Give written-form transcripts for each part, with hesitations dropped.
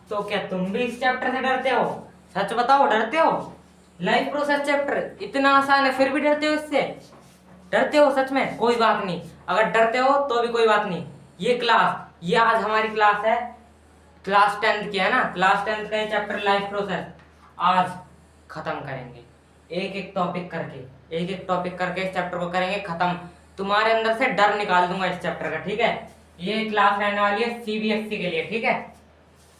तो क्या तुम भी इस चैप्टर से डरते हो? सच बताओ, डरते हो? लाइफ प्रोसेस चैप्टर इतना आसान है फिर भी डरते हो इससे? डरते हो सच में? कोई बात नहीं, अगर डरते हो तो भी कोई बात नहीं। ये आज हमारी क्लास है, क्लास 10th की है ना, क्लास 10th का ये चैप्टर लाइफ प्रोसेस आज खत्म करेंगे। एक एक टॉपिक करके इस चैप्टर को करेंगे खत्म। तुम्हारे अंदर से डर निकाल दूंगा इस चैप्टर का, ठीक है? ये क्लास रहने वाली है सीबीएसई के लिए, ठीक है?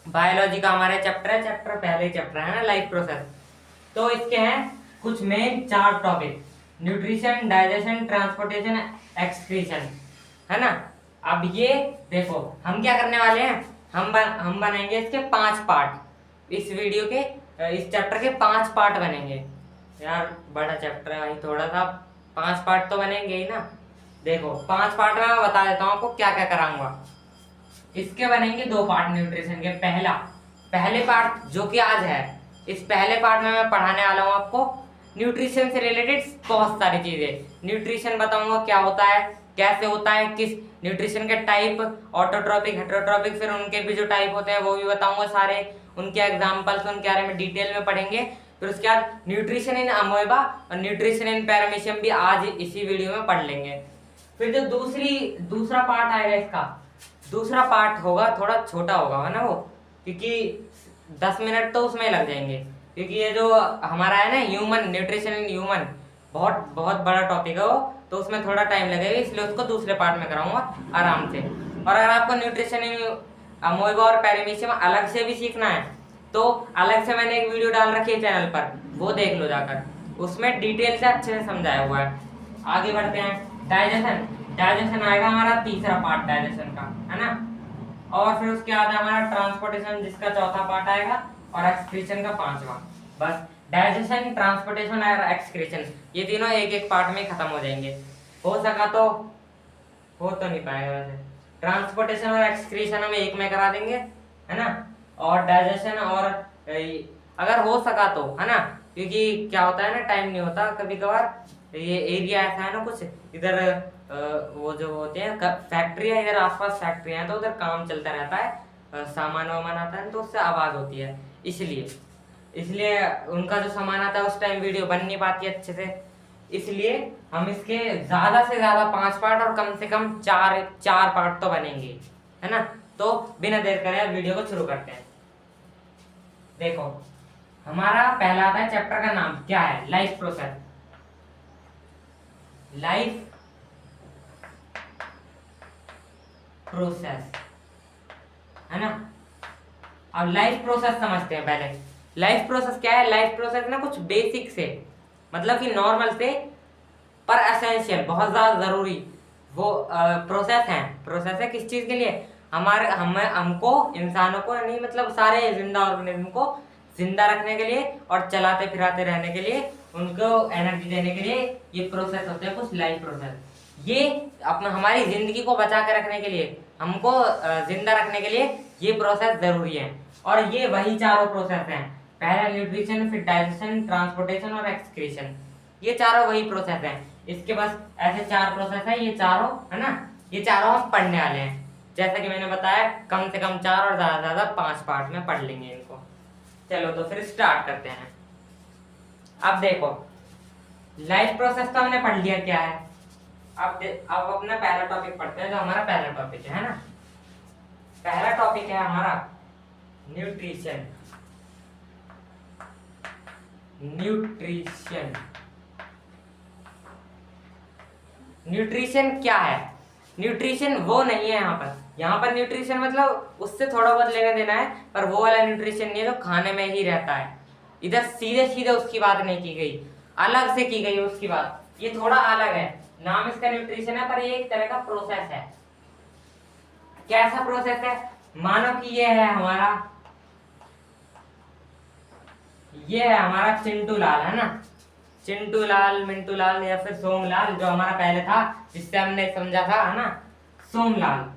बायोलॉजी का हमारा चैप्टर है, पहले चैप्टर है ना लाइफ प्रोसेस। तो इसके हैं कुछ main 4 topic: nutrition, digestion, transportation, excretion, है ना? अब ये देखो हम क्या करने वाले हैं, हम बनेंगे इसके 5 पार्ट। इस वीडियो के इस चैप्टर के 5 पार्ट बनेंगे। यार बड़ा चैप्टर है भाई, थोड़ा सा 5 पार्ट तो बनेंगे ही ना। देखो 5 पार्ट में मैं बता देता हूँ आपको क्या क्या कराऊंगा। इसके बनेंगे 2 पार्ट न्यूट्रिशन के। पहले पार्ट जो कि आज है, इस पहले पार्ट में मैं पढ़ाने वाला हूँ आपको न्यूट्रिशन से रिलेटेड बहुत सारी चीजें। न्यूट्रिशन बताऊंगा क्या होता है, कैसे होता है, किस न्यूट्रिशन के टाइप, ऑटोट्रॉपिक, हेटरोट्रॉपिक, फिर उनके भी जो टाइप होते हैं वो भी बताऊंगा सारे, उनके एग्जाम्पल्स, उनके बारे में डिटेल में पढ़ेंगे। फिर उसके बाद न्यूट्रिशन इन अमोएबा और न्यूट्रिशन इन पैरामीशियम भी आज इसी वीडियो में पढ़ लेंगे। फिर जो दूसरा पार्ट आएगा, इसका दूसरा पार्ट होगा थोड़ा छोटा होगा, है ना वो, क्योंकि 10 मिनट तो उसमें लग जाएंगे, क्योंकि ये जो हमारा है ना ह्यूमन, न्यूट्रिशन इन ह्यूमन, बहुत बहुत बड़ा टॉपिक है वो, तो उसमें थोड़ा टाइम लगेगा, इसलिए उसको दूसरे पार्ट में कराऊंगा आराम से। और अगर आपको न्यूट्रिशन इन अमोएबा और पैरामीशियम अलग से भी सीखना है तो अलग से मैंने एक वीडियो डाल रखी है चैनल पर, वो देख लो जाकर, उसमें डिटेल से अच्छे से समझाया हुआ है। आगे बढ़ते हैं। डाइजेशन आएगा हमारा तीसरा पार्ट डाइजेशन का, है ना? और फिर उसके बाद हमारा ट्रांसपोर्टेशन जिसका चौथा पार्ट आएगा, और एक्सक्रीशन का 5वां। बस डाइजेशन, ट्रांसपोर्टेशन और एक्सक्रीशन ये तीनों एक एक पार्ट में खत्म हो जाएंगे। हो सका तो, हो तो नहीं पाएगा वैसे, ट्रांसपोर्टेशन और एक्सक्रीशन हम एक में करा देंगे, है ना? और डाइजेशन और अगर हो सका तो, है ना? क्योंकि क्या होता है ना, टाइम नहीं होता कभी कभार, ये एरिया ऐसा है ना कुछ इधर, वो जो होते हैं फैक्ट्रियाँ, इधर आसपास फैक्ट्रियाँ हैं तो उधर काम चलता रहता है, सामान वामान आता है तो उससे आवाज होती है, इसलिए उनका जो सामान आता है उस टाइम वीडियो बन नहीं पाती अच्छे से। इसलिए हम इसके ज्यादा से ज्यादा 5 पार्ट और कम से कम 4 पार्ट तो बनेंगे, है ना? तो बिना देर करे वीडियो को शुरू करते हैं। देखो हमारा पहला आता है, चैप्टर का नाम क्या है? Life process. लाइफ प्रोसेस, है ना? अब लाइफ प्रोसेस समझते हैं पहले। लाइफ प्रोसेस क्या है? लाइफ प्रोसेस ना कुछ बेसिक से, मतलब कि नॉर्मल से पर एसेंशियल, बहुत ज्यादा जरूरी वो प्रोसेस है। किस चीज के लिए? हमको इंसानों को नहीं, मतलब सारे जिंदा ऑर्गेनिज्म को जिंदा रखने के लिए और चलाते फिराते रहने के लिए, उनको एनर्जी देने के लिए ये प्रोसेस होते हैं कुछ लाइफ प्रोसेस। ये अपना हमारी जिंदगी को बचा के रखने के लिए, हमको जिंदा रखने के लिए ये प्रोसेस जरूरी है। और ये वही चारों प्रोसेस हैं, पहला न्यूट्रिशन, फिर डाइजेशन, ट्रांसपोर्टेशन और एक्सक्रीशन, ये चारों वही प्रोसेस हैं। इसके पास ऐसे 4 प्रोसेस है, ये चारों, है ना? ये चारों हम पढ़ने वाले हैं, जैसा कि मैंने बताया कम से कम 4 और ज्यादा से ज्यादा 5 पार्ट में पढ़ लेंगे इनको। चलो तो फिर स्टार्ट करते हैं। अब देखो लाइफ प्रोसेस तो हमने पढ़ लिया क्या है। अब अपना पहला टॉपिक पढ़ते हैं, जो हमारा पहला टॉपिक है ना? पहला टॉपिक है हमारा न्यूट्रिशन। न्यूट्रिशन क्या है? न्यूट्रिशन वो नहीं है यहाँ पर न्यूट्रिशन मतलब उससे थोड़ा बहुत लेना देना है, पर वो वाला न्यूट्रिशन नहीं है जो खाने में ही रहता है। इधर सीधे सीधे उसकी बात नहीं की गई, अलग से की गई उसकी बात, ये थोड़ा अलग है। नाम इसका न्यूट्रिशन है पर ये एक तरह का प्रोसेस है। कैसा प्रोसेस है? मानो कि ये है हमारा चिंटू लाल, है ना? चिंटू लाल, मिंटू लाल या फिर सोमलाल, जो हमारा पहले था जिससे हमने समझा था, है ना? सोमलाल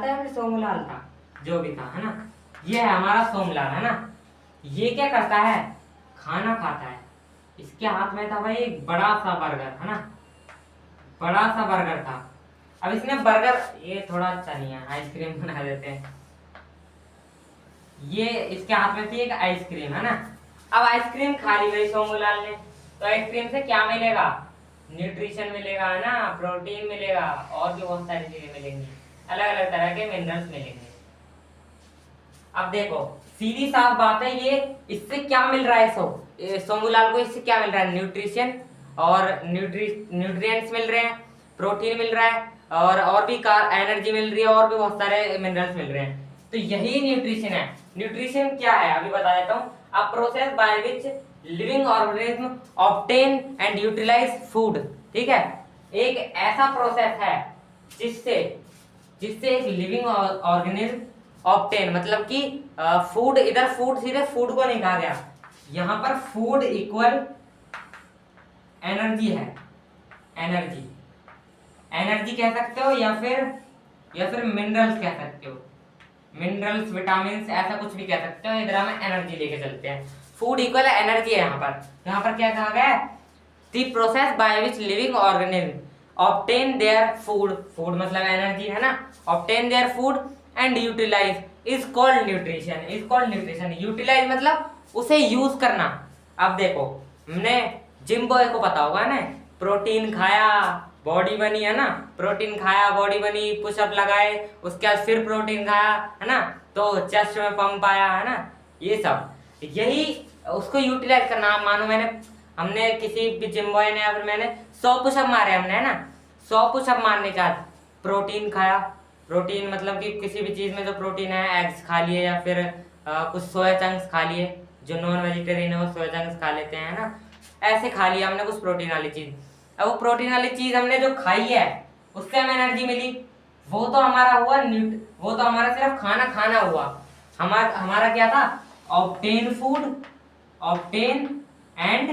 था या फिर सोमलाल था, जो भी था, है ना? ये है हमारा सोमलाल, है ना? ये क्या करता है? खाना खाता है। इसके हाथ में था भाई एक बड़ा सा बर्गर, है ना? बड़ा सा बर्गर था। अब इसने बर्गर, ये थोड़ा अच्छा नहीं है, आइसक्रीम बना देते हैं। ये इसके हाथ में थी एक आइसक्रीम, है ना। अब आइसक्रीम खा ली भाई सोमूलाल ने, तो आइसक्रीम से क्या मिलेगा? न्यूट्रिशन मिलेगा, है ना, प्रोटीन मिलेगा, और भी बहुत सारी चीजें मिलेंगी, अलग अलग तरह के मिनरल्स मिलेंगे। अब देखो सीधी साफ बात है, ये इससे क्या मिल रहा है सोमूलाल को? इससे क्या मिल रहा है? न्यूट्रिशन और न्यूट्रिएंट्स मिल रहे हैं, प्रोटीन मिल रहा है, और भी एनर्जी मिल रही है, और भी बहुत सारे मिनरल्स मिल रहे हैं। तो यही न्यूट्रिशन है। न्यूट्रिशन क्या है अभी बता देता हूँ। A process by which living organism obtain and utilize food. ठीक है, एक ऐसा प्रोसेस है जिससे जिससे एक लिविंग ऑर्गेनिज्म ऑब्टेन, मतलब कि फूड, इधर फूड सीधे फूड को नहीं कहा गया, यहां पर फूड इक्वल एनर्जी है। एनर्जी, एनर्जी कह सकते हो, या फिर मिनरल्स कह सकते हो, मिनरल्स, विटामिन, ऐसा कुछ भी कह सकते हो। इधर हम एनर्जी लेके चलते हैं। फूड इक्वल एनर्जी है यहाँ पर क्या कहा गया है? The process by which living organism obtain their food, food मतलब एनर्जी, है ना, obtain their food and utilize is called nutrition, is called nutrition. Utilize मतलब उसे यूज करना। अब देखो, हमने जिम बॉय को पता होगा ना, प्रोटीन खाया बॉडी बनी, है ना, प्रोटीन खाया बॉडी बनी, पुशअप लगाए, उसके बाद फिर प्रोटीन खाया, है ना, तो चेस्ट में पंप आया, है ना, ये सब, यही उसको यूटिलाइज करना। मानो हमने किसी भी जिम बॉय ने, अगर मैंने 100 पुशअप मारे हमने, है ना, 100 पुशअप मारने के बाद प्रोटीन खाया, प्रोटीन मतलब कि किसी भी चीज में जो प्रोटीन है, एग्स खा लिए, या फिर कुछ सोया चंक्स खा लिए, जो नॉन वेजिटेरियन है वो सोया चंक्स खा लेते हैं, है ना, ऐसे खा लिया हमने कुछ प्रोटीन वाली चीज। अब वो प्रोटीन वाली चीज हमने जो खाई है, उससे हमें एनर्जी मिली, वो तो हमारा हुआ वो तो हमारा सिर्फ खाना खाना हुआ। हमारा क्या था? Obtain food, obtain and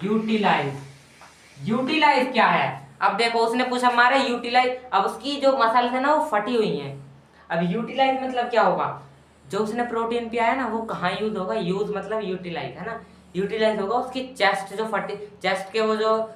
utilize. Utilize क्या है? अब देखो उसने पुशअप मारे, यूटिलाइज, अब उसकी जो मसल्स है ना वो फटी हुई हैं। अब यूटिलाइज मतलब क्या होगा? जो उसने प्रोटीन पिया है ना वो कहाँ यूज होगा? यूज मतलब यूटिलाइज, है ना, यूटिलाइज होगा उसकी चेस्ट, जो फटे, चेस्ट के वो जो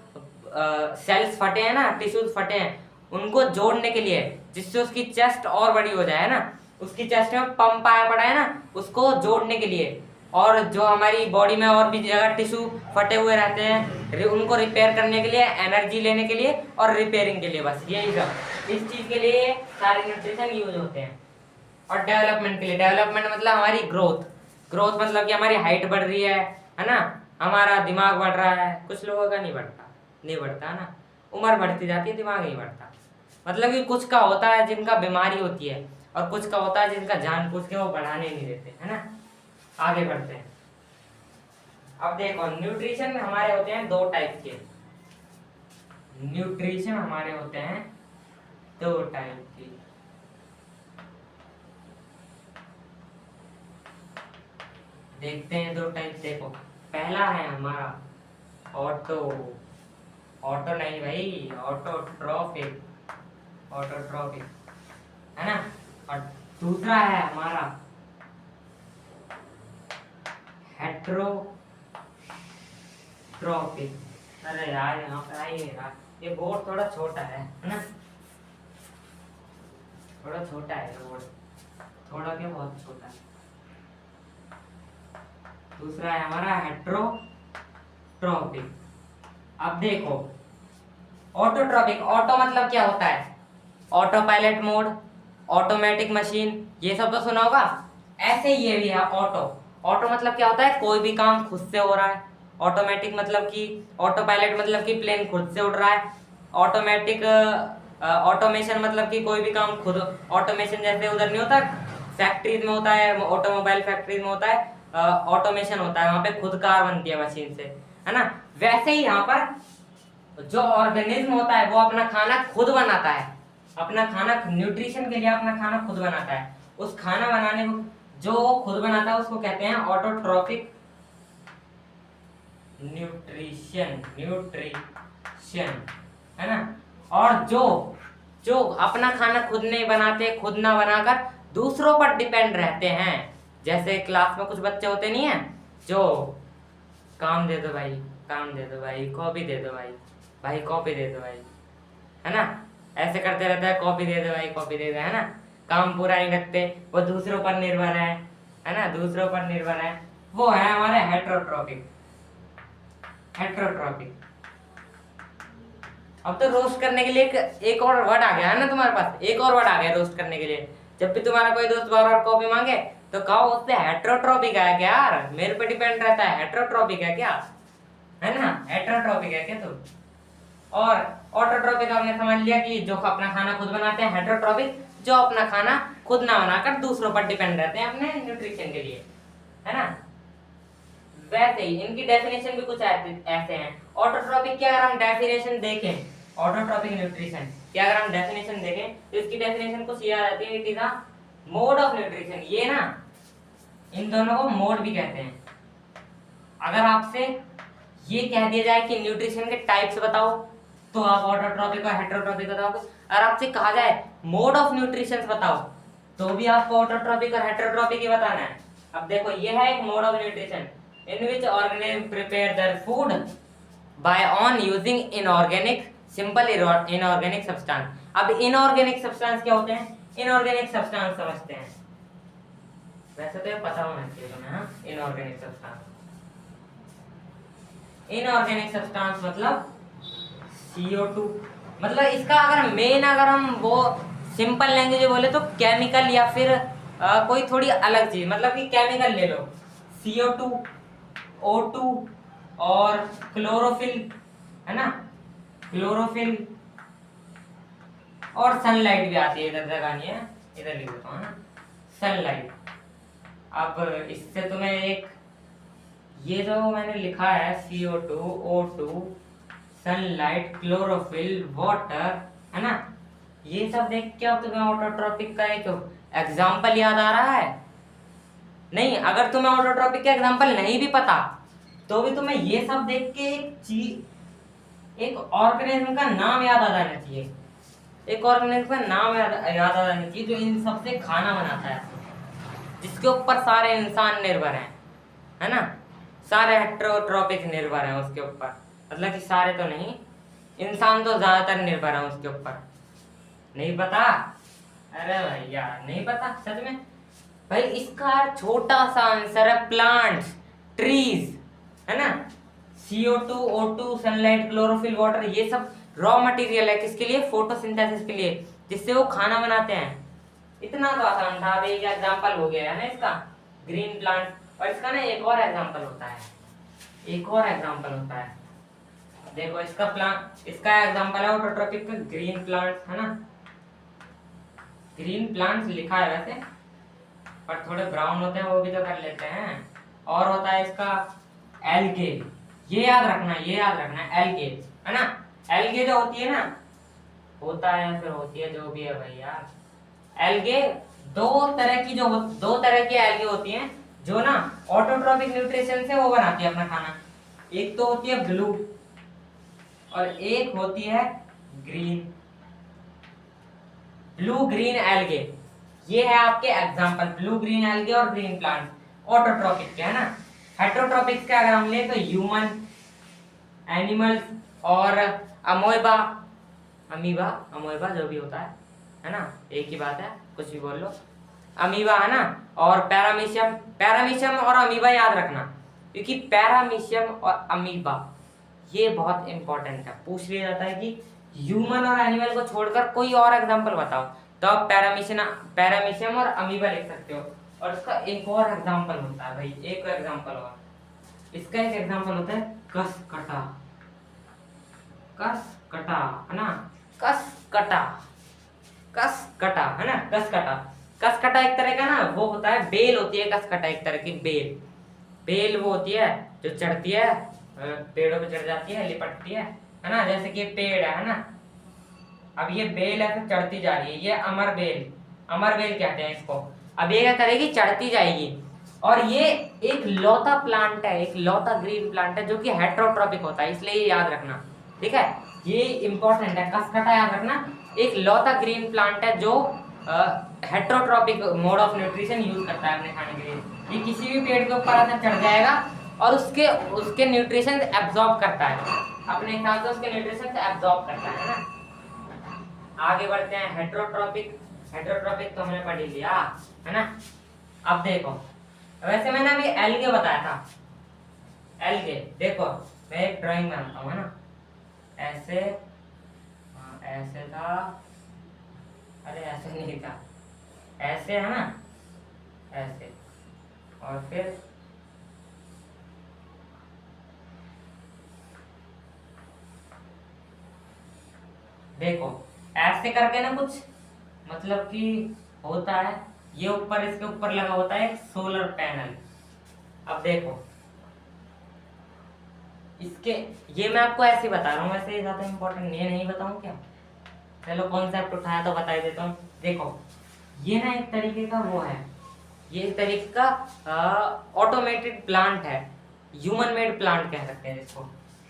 सेल्स फटे हैं ना, टिश्यूज फटे हैं, उनको जोड़ने के लिए, जिससे उसकी चेस्ट और बड़ी हो जाए, है ना, उसकी चेस्ट में पंप आया पड़ा है ना, उसको जोड़ने के लिए। और जो हमारी बॉडी में और भी जगह टिश्यू फटे हुए रहते हैं, उनको रिपेयर करने के लिए, एनर्जी लेने के लिए और रिपेयरिंग के लिए, बस यही सब, इस चीज के लिए सारे न्यूट्रिशन यूज होते हैं। और डेवलपमेंट के लिए, डेवलपमेंट मतलब हमारी ग्रोथ, ग्रोथ मतलब कि हमारी हाइट बढ़ रही है ना, हमारा दिमाग बढ़ रहा है। कुछ लोगों का नहीं बढ़ता, है ना, उम्र बढ़ती जाती है, दिमाग नहीं बढ़ता। मतलब कि कुछ का होता है जिनका बीमारी होती है, और कुछ का होता है जिनका जानबूझ के वो बढ़ाने नहीं देते, है ना। आगे बढ़ते हैं। अब देखो न्यूट्रिशन हमारे होते हैं 2 टाइप के। न्यूट्रिशन हमारे होते हैं 2 टाइप के। देखते हैं 2 टाइप। देखो पहला है हमारा ऑटो नहीं भाई, ऑटोट्रॉफिक, ऑटोट्रॉफिक, है ना। और दूसरा है हमारा हेट्रोट्रॉफिक। अरे यार यहाँ पर आइए यार, ये बोर्ड थोड़ा छोटा है ना, थोड़ा छोटा है बोर्ड, थोड़ा क्या बहुत छोटा है। दूसरा है हमारा हेट्रोट्रॉफिक। अब देखो ऑटोट्रॉफिक, ऑटो मतलब क्या होता है? Auto pilot mode, automatic machine, ये सब तो सुना होगा। ऐसे ही ये भी है ऑटो। ऑटो मतलब क्या होता है? कोई भी काम खुद से हो रहा है। ऑटोमेटिक मतलब कि, ऑटो पायलट मतलब कि प्लेन खुद से उड़ रहा है। ऑटोमेटिक, ऑटोमेशन मतलब कि कोई भी काम खुद, ऑटोमेशन जैसे उधर नहीं होता फैक्ट्रीज में होता है, ऑटोमोबाइल फैक्ट्रीज में होता है, ऑटोमेशन होता है, वहां पे खुद कार बनती है मशीन से, है ना। वैसे ही यहाँ पर जो ऑर्गेनिज्म होता है वो अपना खाना खुद बनाता है, अपना खाना, न्यूट्रिशन के लिए अपना खाना खुद बनाता है। उस खाना बनाने को जो खुद बनाता है उसको कहते हैं ऑटोट्रॉफिक न्यूट्रिशन, है ना। और जो जो अपना खाना खुद नहीं बनाते, खुद ना बनाकर दूसरों पर डिपेंड रहते हैं, जैसे क्लास में कुछ बच्चे होते नहीं है जो काम दे दो भाई, काम दे दो भाई, कॉपी दे दो भाई, भाई कॉपी दे दो भाई, है ना, ऐसे करते रहता है, कॉपी दे दो भाई, कॉपी दे दो, है ना। काम पूरा नहीं रखते, वो दूसरों पर निर्भर है ना, दूसरों पर निर्भर है, वो है हमारे हेट्रोट्रॉपिक। हेट्रोट्रॉपिक। अब तो रोस्ट करने के लिए एक और वर्ड आ गया है ना तुम्हारे पास, एक और वर्ड आ गया रोस्ट करने के लिए। जब भी तुम्हारा कोई दोस्त बार बार कॉपी मांगे तो कहो उससे हेट्रोट्रॉपिक है क्या यार, मेरे पे डिपेंड रहता है, हेट्रोट्रॉपिक है क्या, है ना, हेट्रोट्रॉपिक है क्या तुम। और ऑटोट्रॉपिक आपने समझ लिया कि जो अपना खाना खुद बनाते हैं, हेट्रोट्रॉपिक जो अपना खाना खुद ना बनाकर दूसरों पर डिपेंड रहते हैं अपने न्यूट्रिशन के लिए, है ना। वैसे ही इनकी डेफिनेशन भी कुछ ऐसे हैं। ऑटोट्रॉपिक की अगर हम डेफिनेशन देखें, ऑटोट्रॉपिक न्यूट्रिशन की अगर हम डेफिनेशन देखें तो इसकी डेफिनेशन कुछ ये आ जाती है, it is a mode of nutrition. ये ना इन दोनों को मोड भी कहते हैं। अगर आपसे ये कह दिया जाए कि न्यूट्रिशन के टाइप्स बताओ तो आप ऑटोट्रॉपिक और हेट्रोट्रॉपिक बताओगे। अगर आपसे कहा जाए मोड ऑफ न्यूट्रिशन बताओ तो भी आपको ऑटोट्रॉपिक और हेट्रोट्रॉपिक ही बताना है। अब देखो ये है एक mode of nutrition in which organism prepare their food by on using inorganic simple inorganic substance। अब inorganic substance क्या होते हैं, inorganic substance समझते हैं, वैसे तो पता होना चाहिए तुम्हें। हाँ, inorganic substance, inorganic substance मतलब CO2, मतलब इसका अगर मेन अगर हम वो सिंपल लैंग्वेज बोले तो केमिकल या फिर कोई थोड़ी अलग चीज, मतलब कि केमिकल ले लो, CO2, O2 और क्लोरोफिल, है ना, क्लोरोफिल और सनलाइट भी आती है, इधर जगह नहीं है, इधर लिख देता हूँ ना, सनलाइट। अब इससे तुम्हें एक ये जो मैंने लिखा है CO2, O2, sunlight, chlorophyll, water, है ना, ये सब देख के अब तुम्हें ऑटोट्रॉपिक का एक एग्जाम्पल याद आ रहा है। नहीं, अगर तुम्हें ऑटोट्रॉपिक का एग्जांपल नहीं भी पता तो भी तुम्हें ये सब देख के एक चीज, एक ऑर्गेनिज्म का नाम याद आ जाना चाहिए, एक ऑर्गेनिज्म का नाम याद आ जाना चाहिए जो इन सब से खाना बनाता है, जिसके ऊपर सारे इंसान निर्भर हैं, है ना, सारे हेट्रोट्रॉपिक निर्भर हैं उसके ऊपर, मतलब कि सारे तो नहीं, इंसान तो ज्यादातर निर्भर है उसके ऊपर। नहीं पता? अरे भैया नहीं पता सच में भाई। इसका छोटा सा आंसर है प्लांट्स, ट्रीज, है ना। CO2, O2, sunlight, chlorophyll, water, ये सब रॉ मटेरियल है किसके लिए, फोटोसिंथेसिस के लिए, जिससे वो खाना बनाते हैं। इतना तो आसान था। अब एक एग्जांपल हो गया है ना इसका, ग्रीन प्लांट। और इसका ना एक और एग्जांपल होता है, एक और एग्जांपल होता है, देखो इसका प्लांट, इसका एग्जांपल है ऑटोट्रॉपिक का ग्रीन प्लांट, है ना, ग्रीन प्लांट्स लिखा है वैसे, पर थोड़े ब्राउन होते हैं, वो भी तो कर लेते हैं। और होता है इसका एल्गे, ये याद रखना, ये याद रखना, एल्गे, है ना। एल्गे जो होती है ना, होता है फिर होती है जो भी है भैया, एल्गे दो तरह की एल्गे होती हैं जो ना ऑटोट्रॉपिक न्यूट्रिशन से वो बनाती है अपना खाना। एक तो होती है ब्लू और एक होती है ग्रीन, ब्लू ग्रीन एल्गे। ये है आपके एग्जांपल, ब्लू ग्रीन एल्गे और ग्रीन प्लांट ऑटोट्रॉपिक के, है ना। हेट्रोट्रॉपिक का अगर हम ले तो ह्यूमन, एनिमल्स और अमोएबा, अमोएबा जो भी होता है ना, एक ही बात है, कुछ भी बोल लो, अमीबा, है ना। और पैरामीशियम और अमीबा याद रखना, क्योंकि पैरामीशियम और अमीबा ये बहुत इंपॉर्टेंट है। पूछ लिया जाता है कि ह्यूमन और एनिमल को छोड़कर कोई और एग्जांपल बताओ, तो आप पैरामीशियम और अमीबा लिख सकते हो। और इसका एक और एग्जांपल होता है भाई, एक एग्जांपल और, इसका एक एग्जांपल होता है कसकटा, है ना, कसकटा, है ना, कसकटा एक तरह का ना वो होता है, बेल होती है कसकटा, एक तरह की बेल वो होती है जो चढ़ती है, पेड़ों पे चढ़ जाती है, लिपटती है ना, जैसे कि पेड़ है ना। अब ये बेल ऐसे चढ़ती जा रही है, ये अमर बेल कहते हैं इसको। अब ये क्या करेगी, चढ़ती जाएगी। और ये एक लौता प्लांट है, एक लौता ग्रीन प्लांट है जो कि हेट्रोट्रॉपिक होता है, इसलिए ये याद रखना, ठीक है, ये इंपॉर्टेंट है। कसकटा याद रखना, एक लौता ग्रीन प्लांट है जो heterotrophic mode of nutrition use करता है अपने खाने के लिए। ये किसी भी पेड़ के ऊपर ऐसे चढ़ जाएगा और उसके न्यूट्रिशन एब्जॉर्ब करता है, अपने हिसाब से उसके न्यूट्रिशन एब्जॉर्ब करता है ना। आगे बढ़ते हैं, हेट्रोट्रॉपिक हेटेरोट्रॉपिक तो हमने पढ़ ही लिया है ना। अब देखो, वैसे मैंने अभी एल्गे बताया था। एल्गे देखो, मैं एक ड्राइंग बनाता हूँ है ना, ऐसे ऐसे था, अरे ऐसे नहीं था, ऐसे है ना, ऐसे, और फिर देखो ऐसे करके ना कुछ, मतलब कि होता है, ये ऊपर इसके ऊपर लगा होता है एक सोलर पैनल। अब देखो इसके, ये मैं आपको ऐसे ही बता रहा हूँ, वैसे ज्यादा इम्पोर्टेंट ये नहीं बताऊँ क्या, चलो कॉन्सेप्ट उठाया तो बता ही देता हूँ। देखो ये ना एक तरीके का वो है, ये एक तरीके का ऑटोमेटेड प्लांट है, ह्यूमन मेड प्लांट कह सकते हैं इसको।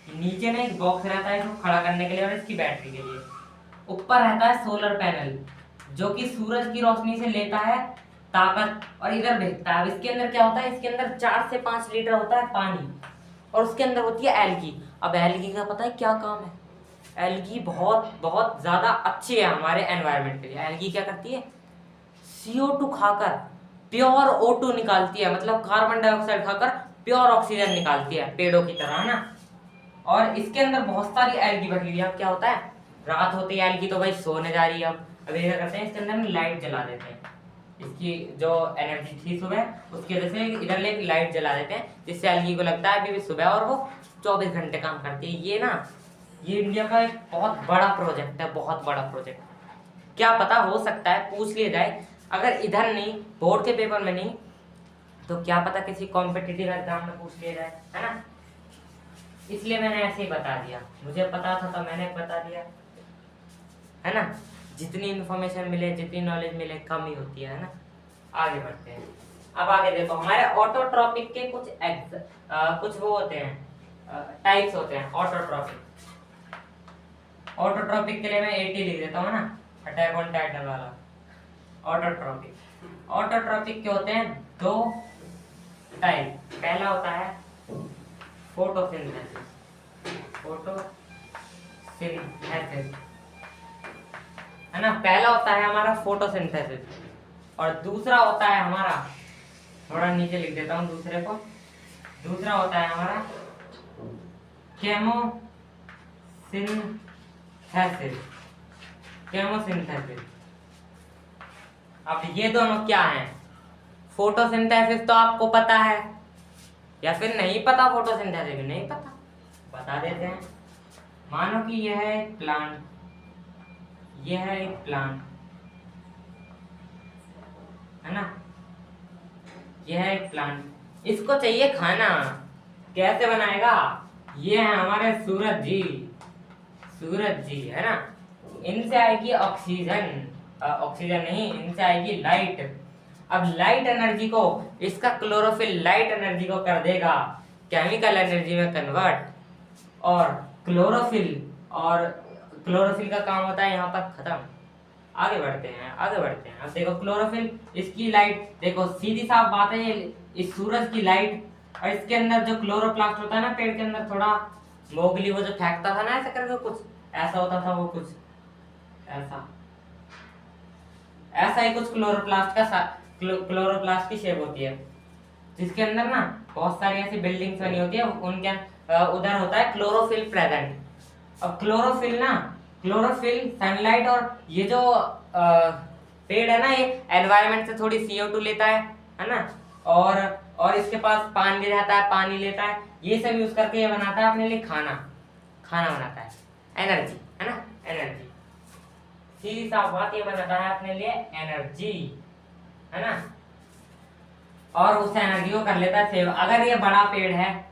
नीचे ना एक बॉक्स रहता है इसको खड़ा करने के लिए और इसकी बैटरी के लिए, ऊपर रहता है सोलर पैनल जो कि सूरज की रोशनी से लेता है ताकत और इधर भेजता है। अब इसके अंदर क्या होता है, इसके अंदर 4 से 5 लीटर होता है पानी और उसके अंदर होती है एल्गी। अब एल्गी का पता है क्या काम है, एल्गी बहुत बहुत ज्यादा अच्छी है हमारे एनवायरनमेंट के लिए। एल्गी क्या करती है, CO2 खाकर प्योर O2 निकालती है, मतलब कार्बन डाइऑक्साइड खाकर प्योर ऑक्सीजन निकालती है पेड़ों की तरह, है ना। और इसके अंदर बहुत सारी एल्गी भरी हुई है। अब क्या होता है, रात होती है एल्गी तो भाई सोने जा रही है। अब ये क्या करते हैं, इसके अंदर में लाइट जला देते हैं, इसकी जो एनर्जी थी सुबह उसकी वजह से इधर एक लाइट जला देते हैं, जिससे एल्गी को लगता है अभी भी सुबह, और वो 24 घंटे काम करती है। ये ना, ये इंडिया का एक बहुत बड़ा प्रोजेक्ट है, बहुत बड़ा प्रोजेक्ट। क्या पता हो सकता है पूछ लिया जाए, अगर इधर नहीं बोर्ड के पेपर में नहीं तो क्या पता किसी कॉम्पिटिटिव एग्जाम में पूछ लिया जाए, है ना। इसलिए मैंने ऐसे ही बता दिया, मुझे पता था तो मैंने बता दिया, है ना। जितनी इन्फॉर्मेशन मिले, जितनी नॉलेज मिले कम ही होती है ना। आगे बढ़ते हैं। अब आगे देखो, हमारे ऑटोट्रॉपिक के कुछ वो होते हैं, टाइप्स होते हैं ऑटोट्रॉपिक। ऑटोट्रॉपिक के लिए मैं 80 लिख देता हूँ ना, अटैक ऑन टाइटन वाला। ऑटोट्रॉपिक के होते हैं 2 टाइप। पहला होता है फोटोसिंथेसिस, है ना। पहला होता है हमारा फोटोसिंथेसिस और दूसरा होता है हमारा, थोड़ा नीचे लिख देता हूँ दूसरे को, दूसरा होता है हमारा केमोसिंथेसिस। अब ये दोनों क्या हैं, फोटोसिंथेसिस तो आपको पता है, या फिर नहीं पता, फोटोसिंथेसिस भी नहीं पता, बता देते हैं। मानो कि यह है एक प्लांट, यह है एक प्लांट, है ना, यह है एक प्लांट, इसको चाहिए खाना, कैसे बनाएगा, ये है हमारे सूरज जी, है ना। इनसे आएगी ऑक्सीजन, ऑक्सीजन नहीं, इनसे आएगी लाइट। अब लाइट एनर्जी को इसका क्लोरोफिल लाइट एनर्जी को कर देगा केमिकल एनर्जी में कन्वर्ट, और क्लोरोफिल का काम होता है यहाँ पर खत्म। आगे बढ़ते हैं। अब देखो क्लोरोफिल, इसकी लाइट देखो, सीधी साफ बात है, ये इस सूरज की लाइट और इसके अंदर जो क्लोरोप्लास्ट होता है ना पेड़ के अंदर, थोड़ा मोगली वो जो फेंकता था ना ऐसा करके, कुछ ऐसा होता था वो, कुछ ऐसा ही कुछ क्लोरोप्लास्ट की शेप होती है, जिसके अंदर ना बहुत सारी ऐसी बिल्डिंग्स बनी होती है, उनके उधर होता है क्लोरोफिल प्रेजेंट। अब क्लोरोफिल सनलाइट और ये जो पेड़ है ना, ये एनवायरनमेंट से थोड़ी CO2 लेता है ना, और इसके पास पानी रहता है, पानी लेता है, ये सब यूज करके ये बनाता है अपने लिए खाना बनाता है, एनर्जी, है ना, एनर्जी। सीधी साफ बात, ये बनाता है अपने लिए एनर्जी, है ना, और उस एनर्जी को कर लेता है सेव। अगर ये बड़ा पेड़ है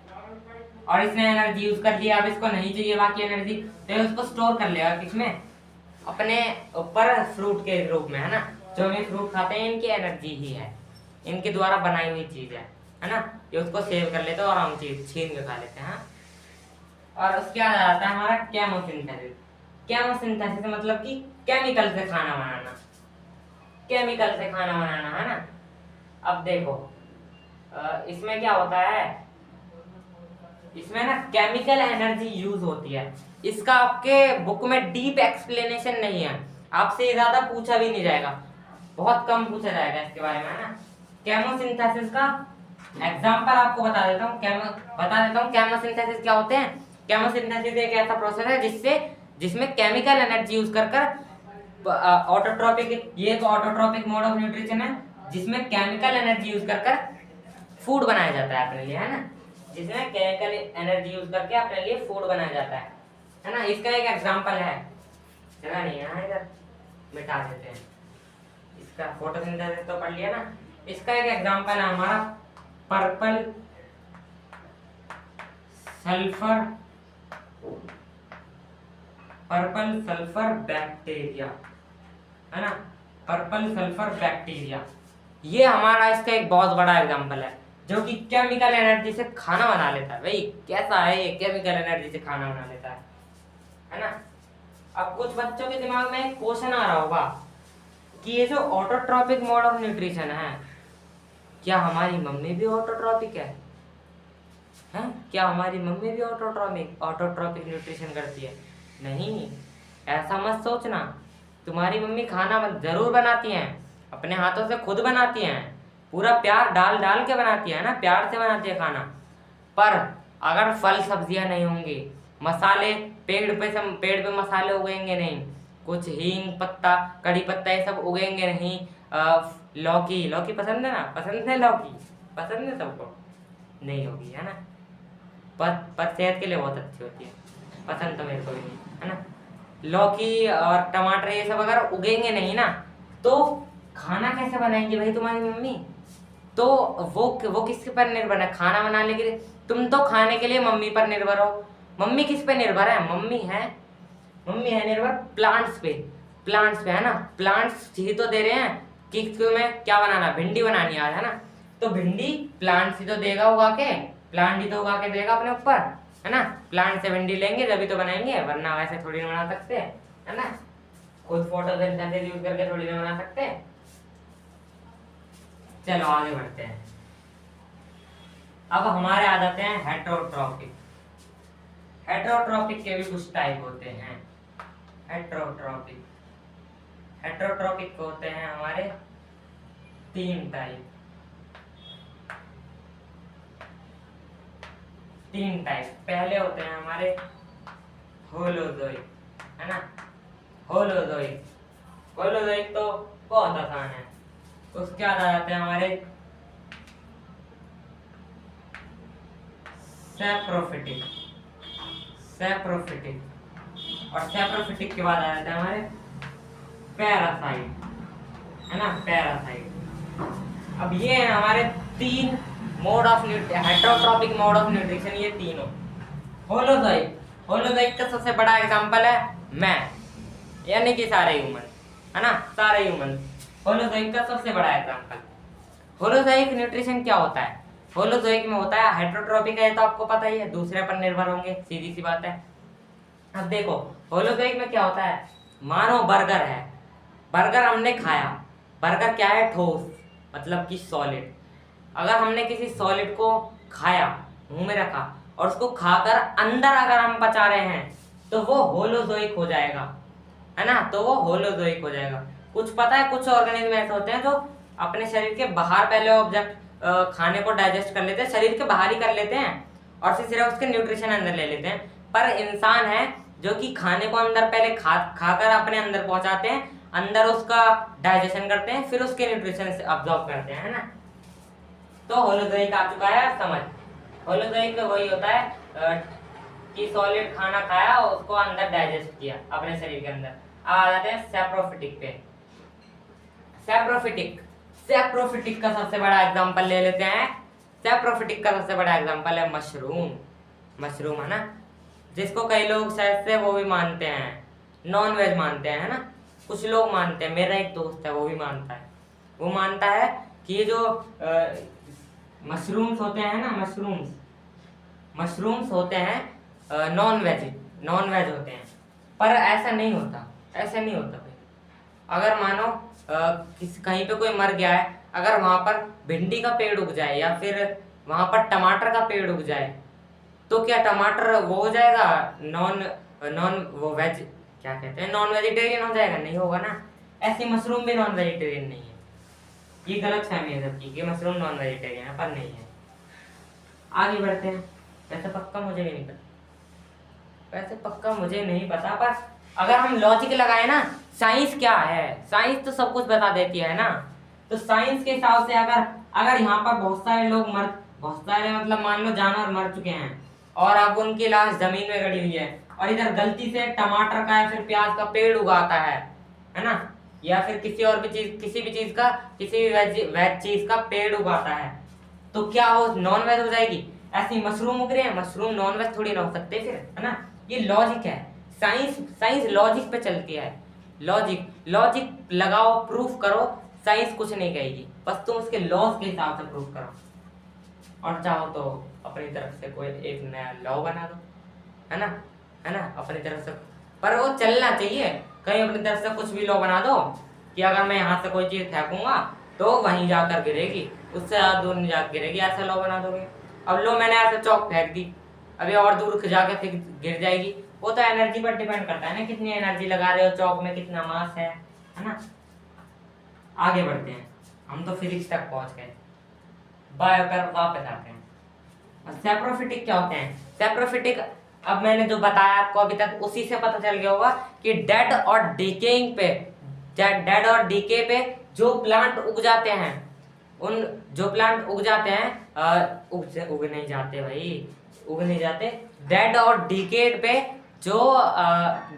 और इसने एनर्जी यूज कर लिया, अब इसको नहीं चाहिए बाकी एनर्जी, तो उसको स्टोर कर लेगा किसमें, अपने ऊपर फ्रूट के रूप में, है ना। जो हम फ्रूट खाते हैं इनकी एनर्जी ही है, इनके द्वारा बनाई हुई चीज है ना, ये उसको सेव कर लेते हैं और हम चीज छीन के खा लेते हैं। और उसके बाद आता है हमारा केमोसिंथेसिस। केमोसिंथेसिस मतलब कि केमिकल से खाना बनाना, है ना। अब देखो इसमें क्या होता है, इसमें ना केमिकल एनर्जी यूज होती है। इसका आपके बुक में डीप एक्सप्लेनेशन नहीं है, आपसे ये ज्यादा पूछा भी नहीं जाएगा, बहुत कम पूछा जाएगा इसके बारे में, है ना। केमोसिंथेसिस का एग्जाम्पल आपको बता देता हूँ। केमोसिंथेसिस क्या होते हैं। केमोसिंथेसिस एक ऐसा प्रोसेस है जिसमें केमिकल एनर्जी यूज कर ऑटोट्रोपिक, ये एक ऑटोट्रोपिक मोड ऑफ न्यूट्रिशन है जिसमें केमिकल एनर्जी यूज कर फूड बनाया जाता है अपने लिए, है ना। जिसमें केमिकल एनर्जी यूज करके अपने लिए फूड बनाया जाता है ना। इसका एक एग्जांपल है, जगह नहीं है इधर, मिटा देते हैं इसका। फोटोसिंथेसिस तो पढ़ लिया ना। इसका एक एग्जांपल है हमारा पर्पल सल्फर बैक्टीरिया, है ना। पर्पल सल्फर बैक्टीरिया ये हमारा इसका एक बहुत बड़ा एग्जांपल है, जो कि केमिकल एनर्जी से खाना बना लेता है। भाई कैसा है ये, केमिकल एनर्जी से खाना बना लेता है ना। अब कुछ बच्चों के दिमाग में एक क्वेश्चन आ रहा होगा कि ये जो ऑटोट्रॉपिक मोड ऑफ न्यूट्रिशन है, क्या हमारी मम्मी भी ऑटोट्रॉपिक है? क्या हमारी मम्मी भी ऑटोट्रॉपिक न्यूट्रिशन करती है? नहीं, ऐसा मत सोचना। तुम्हारी मम्मी खाना जरूर बनाती हैं, अपने हाथों से खुद बनाती हैं, पूरा प्यार डाल डाल के बनाती है ना, प्यार से बनाती है खाना। पर अगर फल सब्जियां नहीं होंगी, मसाले पेड़ पे मसाले उगेंगे नहीं, कुछ हींग पत्ता कड़ी पत्ता ये सब उगेंगे नहीं, लौकी पसंद है ना, पसंद है लौकी, पसंद है सबको, नहीं होगी, है ना। पर सेहत के लिए बहुत अच्छी होती है, पसंद तो मेरे को भी नहीं, है ना। लौकी और टमाटर ये सब अगर उगेंगे नहीं ना, तो खाना कैसे बनाएंगे भाई तुम्हारी मम्मी? तो वो किसके पर निर्भर है खाना बनाने के लिए? तुम तो खाने के लिए मम्मी पर निर्भर हो। मम्मी किस पे निर्भर है? मम्मी है निर्भर प्लांट्स पे, है ना। प्लांट्स ही तो दे रहे हैं कि तुम्हें क्या बनाना, भिंडी बनानी आज, है ना। तो भिंडी प्लांट्स ही तो देगा उगा के, प्लांट ही तो उगा के देगा अपने ऊपर, है ना। प्लांट से भिंडी लेंगे जब तो बनाएंगे, वरना वैसे थोड़ी ना बना सकते, है ना। खुद फोटोसिंथेसिस यूज करके थोड़ी ना बना सकते। चलो आगे बढ़ते हैं। अब हमारे आ जाते हैं हेटरोट्रॉपिक। हेटरोट्रॉपिक के भी कुछ टाइप होते हैं। हेटरोट्रॉपिक होते हैं हमारे 3 टाइप। पहले होते हैं हमारे होलोजोइक, है ना। होलोजोइक तो बहुत आसान है। उसके बाद आ जाते हैं हमारे सैप्रोफिटिक, और सैप्रोफिटिक के बाद आ जाते हैं हमारे पैरासाइट, है ना, पैरासाइट। अब ये है हमारे 3 mode of heterotrophic mode of nutrition, ये तीनों। होलोजोइक का सबसे बड़ा एग्जांपल है मैं, यानी कि सारे ह्यूमन, है ना, सारे ह्यूमन। होलोजोइक का सबसे बड़ा एग्जांपल। होलोजोइक न्यूट्रिशन क्या होता है? होलोजोइक में होता है हेटरोट्रॉपिक है, तो आपको पता ही है, दूसरे पर निर्भर होंगे, सीधी सी बात है। अब देखो होलोजोइक में क्या होता है, मानो बर्गर है, बर्गर हमने खाया, बर्गर क्या है? ठोस, मतलब कि सॉलिड। अगर हमने किसी सॉलिड को खाया, मुंह में रखा, और उसको खाकर अंदर अगर हम पचा रहे हैं, तो वो होलोजोइक हो जाएगा, है ना। तो वो होलोजोइक हो जाएगा। कुछ पता है, कुछ ऑर्गेनिज्म ऐसे होते हैं जो अपने शरीर के बाहर पहले ऑब्जेक्ट खाने को डाइजेस्ट कर लेते हैं, शरीर के बाहर ही कर लेते हैं, और फिर सिर्फ उसके न्यूट्रिशन अंदर ले लेते हैं। पर इंसान है जो कि खाने को अंदर पहले खाकर अपने अंदर पहुंचाते हैं, अंदर उसका डाइजेशन करते हैं, फिर उसके न्यूट्रिशन से अब्जॉर्ब करते हैं, है ना। तो होलोजोइक आ चुका है समझ। होलोजोइक वही होता है कि सॉलिड खाना खाया और उसको अंदर डाइजेस्ट किया अपने शरीर के अंदर। अब आ जाते हैं सैप्रोफिटिक पे। सैप्रोफिटिक का सबसे बड़ा एग्जांपल ले लेते हैं। सैप्रोफिटिक का सबसे बड़ा एग्जांपल है मशरूम, है ना, जिसको कई लोग शायद से वो भी मानते हैं, नॉन वेज मानते हैं, है ना। कुछ लोग मानते हैं, मेरा एक दोस्त है वो भी मानता है। वो मानता है कि ये जो मशरूम्स होते हैं ना, मशरूम्स होते हैं नॉन वेज होते हैं। पर ऐसा नहीं होता भाई। अगर मानो कहीं पे कोई मर गया है, अगर वहां पर भिंडी का पेड़ उग जाए या फिर वहां पर टमाटर का पेड़ उग जाए, तो क्या टमाटर वो हो जाएगा नॉन वो वेज, क्या कहते हैं, नॉन वेजिटेरियन हो जाएगा? नहीं होगा ना। ऐसे मशरूम भी नॉन वेजिटेरियन नहीं है। ये गलत फहमी है सबकी कि मशरूम नॉन वेजिटेरियन है, पर नहीं है। आगे बढ़ते हैं। वैसे पक्का मुझे भी नहीं पता, वैसे पक्का मुझे नहीं पता, पर अगर हम लॉजिक लगाए ना, साइंस क्या है, साइंस तो सब कुछ बता देती है ना। तो साइंस के हिसाब से अगर यहाँ पर बहुत सारे मतलब मान लो जानवर मर चुके हैं और अब उनकी लाश जमीन में गड़ी हुई है, और इधर गलती से टमाटर का या फिर प्याज का पेड़ उगाता है ना, या फिर किसी और भी चीज, किसी भी चीज का, किसी भी वेज चीज का पेड़ उगाता है, तो क्या वो नॉन वेज हो जाएगी? ऐसे ही मशरूम उग रहे हैं, मशरूम नॉन वेज थोड़ी ना हो सकते फिर, है ना। ये लॉजिक है। साइंस लॉजिक पे चलती है। लॉजिक लगाओ, प्रूफ करो, साइंस कुछ नहीं कहेगी, बस तुम उसके लॉज के हिसाब से प्रूफ करो। और चाहो तो अपनी तरफ से कोई एक नया लॉ बना दो, है ना, अपनी तरफ से, पर वो चलना चाहिए। कहीं अपनी तरफ से कुछ भी लॉ बना दो कि अगर मैं यहाँ से कोई चीज फेंकूंगा तो वहीं जाकर गिरेगी, उससे ज्यादा दूर नहीं जाकर गिरेगी, ऐसा लॉ बना दोगे। अब लो मैंने ऐसे चौक फेंक दी, अभी और दूर जाके फिर गिर जाएगी। वो तो एनर्जी पर डिपेंड करता है ना, कितनी एनर्जी लगा रहे हो, चौक में कितना मास है ना। आगे बढ़ते हैं, हम तो फिजिक्स तक पहुंच गए, बायो पर वापस आते हैं। सेप्रोफिटिक क्या होते हैं? सेप्रोफिटिक, अब मैंने जो बताया आपको अभी तक, उसी से पता चल गया होगा कि डेड और डीके पे जो प्लांट उग जाते हैं, उन जो प्लांट उग जाते हैं, उग नहीं जाते भाई, उग नहीं जाते, डेड और डिकेड पे जो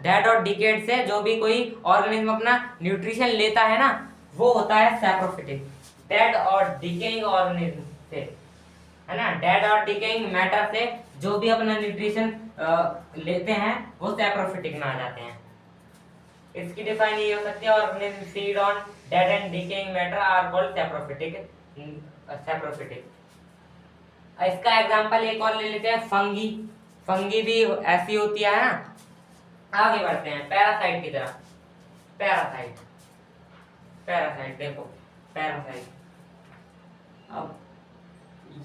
डेड और डिकेड से जो भी कोई ऑर्गेनिज्म अपना न्यूट्रिशन लेता है ना, वो होता है सैप्रोफिटिक। डेड और डिकेइंग ऑर्गेनिज्म से, है ना, डेड और डिकेइंग मैटर से जो भी अपना न्यूट्रिशन लेते हैं वो सैप्रोफिटिक में आ जाते हैं। इसकी डिफाइन ये हो सकती है, organism feed on dead and decaying matter are called saprophytic. इसका एग्जांपल एक और ले लेते हैं, फंगी भी ऐसी होती है ना। आगे बढ़ते हैं पैरासाइट की तरफ। पैरासाइट देखो, पैरासाइट, अब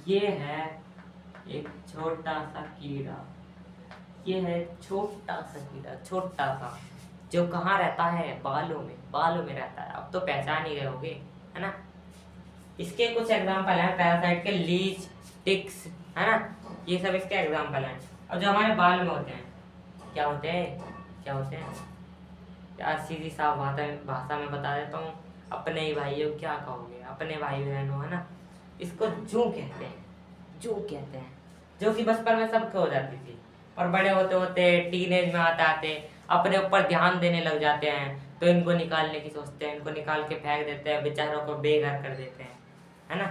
ये है एक छोटा सा कीड़ा, ये है छोटा सा, जो कहाँ रहता है? बालों में रहता है। अब तो पहचान ही गए होगे, है ना। इसके कुछ एग्जांपल हैं पैरासाइट के, लीच, टिक्स, है ना, ये सब इसके एग्जांपल हैं। और जो हमारे बाल में होते हैं, क्या होते हैं यार, सीधी साफ भाषा में बता देता हूँ, अपने ही भाइयों, क्या कहोगे, अपने भाई बहनों, है ना, इसको जू कहते हैं, जो कि बचपन में सबको हो जाती थी, और बड़े होते होते टीनेज में आते अपने ऊपर ध्यान देने लग जाते हैं, तो इनको निकालने की सोचते हैं, इनको निकाल के फेंक देते हैं, बेचारों को बेघर कर देते हैं, है ना।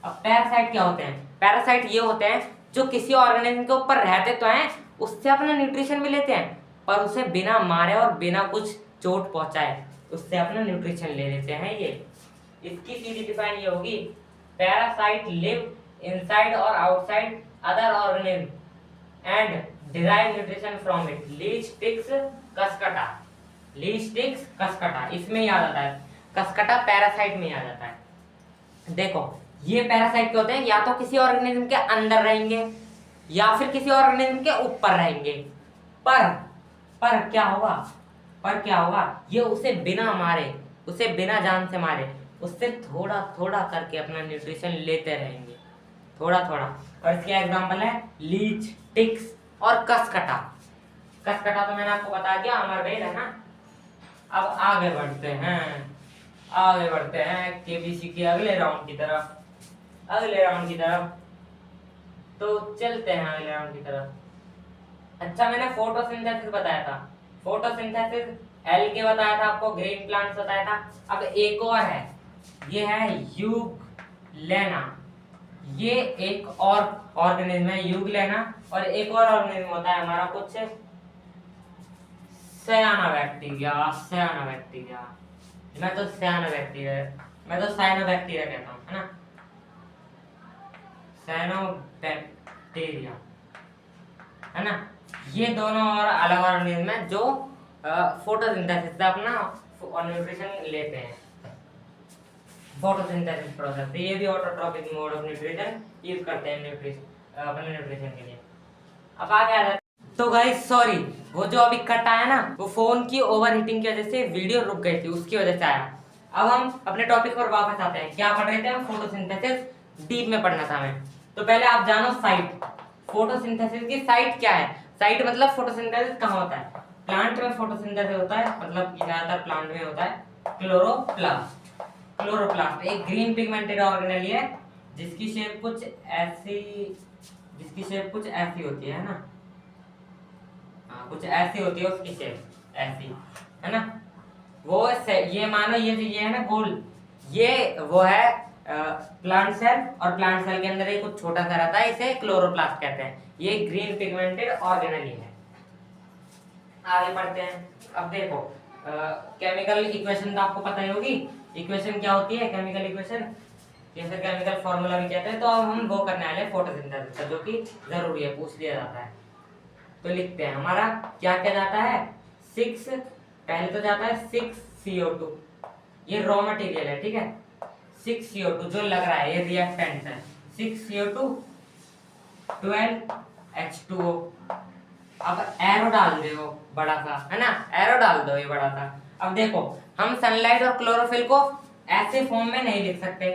अब पैरासाइट क्या होते हैं? पैरासाइट ये होते हैं जो किसी ऑर्गेनिज्म के ऊपर रहते तो हैं, उससे अपना न्यूट्रिशन भी लेते हैं, पर उसे बिना मारे और बिना कुछ चोट पहुंचाए उससे अपना न्यूट्रिशन ले लेते हैं। ये इसकी सीधी डिफाइन ये होगी, पैरासाइट लिव इनसाइड और outside other organism and derive nutrition from it. Leech, ticks, cuscuta इसमें ही आ जाता है, कसकटा पैरासाइट में ही आ जाता है। देखो ये पैरासाइट क्या होते हैं, या तो किसी ऑर्गेनिज्म के अंदर रहेंगे या फिर किसी ऑर्गेनिज्म के ऊपर रहेंगे, पर क्या होगा, ये उसे बिना मारे, उसे बिना जान से मारे, उससे थोड़ा थोड़ा करके अपना न्यूट्रिशन लेते रहेंगे, थोड़ा थोड़ा। और इसके एग्जांपल है लीच, टिक्स और कसकटा तो मैंने आपको बता दिया, अमरबेल, है ना। अब आगे बढ़ते हैं केबीसी के अगले राउंड की तरफ। तो चलते हैं अगले राउंड की तरफ। अच्छा, मैंने फोटोसिंथेसिस बताया था, फोटोसिंथेसिस एल्गे बताया था आपको, ग्रीन प्लांट्स बताया था। अब एक और है, ये है यूग्लेना, ये एक और ऑर्गेनिज्म है यूग्लेना, और एक और ऑर्गेनिज्म होता है हमारा कुछ साइनोबैक्टीरिया। मैं तो साइनोबैक्टीरिया कहता हूँ, है ना, साइनोबैक्टीरिया, है ना। ये दोनों और अलग ऑर्गेनिज्म है जो फोटोसिंथेसिस से अपना न्यूट्रिशन लेते हैं, फोटोसिंथेसिस प्रोसेस से। ये भी autotrophic mode of nutrition use करते हैं अपने न्यूट्रिशन के लिए। अब आगे आ जाते हैं तो गाइस सॉरी, वो जो अभी कट आया ना, वो फोन की ओवर हीटिंग की वजह से वीडियो रुक गई थी, उसकी वजह से आया। अब हम अपने टॉपिक पर वापस आते हैं। क्या पढ़ रहे थे हम? फोटोसिंथेसिस डीप में पढ़ना था हमें। तो पहले आप जानो साइट, फोटोसिंथेसिस की साइट क्या है। साइट मतलब फोटोसिंथेसिस कहाँ होता है? प्लांट में फोटोसिंथेसिस होता है, मतलब ज्यादातर प्लांट में होता है। क्लोरोप्लास्ट, क्लोरोप्लास्ट एक ग्रीन पिगमेंटेड ऑर्गेनेल है जिसकी शेप कुछ ऐसी, होती है ना। हाँ, कुछ ऐसी होती है उसकी शेप, ऐसी है ना। वो ये मानो ये जो ये है ना गोल, ये वो है प्लांट सेल, और प्लांट सेल के अंदर एक कुछ छोटा सा रहता है, इसे क्लोरोप्लास्ट कहते हैं। ये ग्रीन पिगमेंटेड ऑर्गेनेल है। आगे बढ़ते हैं। अब देखो केमिकल इक्वेशन तो आपको पता ही होगी। इक्वेशन क्या होती है केमिकल इक्वेशन, या फिर केमिकल फॉर्मूला भी कहते हैं। तो अब हम वो करने वाले हैं फोटोसिंथेसिस का, जो कि जरूरी है, पूछ लिया जाता है। तो लिखते हैं हमारा क्या क्या जाता है। 6, पहले तो जाता है 6CO2, ये रॉ मटेरियल है, ठीक है। 6CO2 जो लग रहा है ये रिएक्टेंट है। 6CO2 12H2O। अब एरो डाल दो बड़ा सा, है ना, एरो डाल दो ये बड़ा सा। अब देखो हम सनलाइट और क्लोरोफिल को ऐसे फॉर्म में नहीं लिख सकते,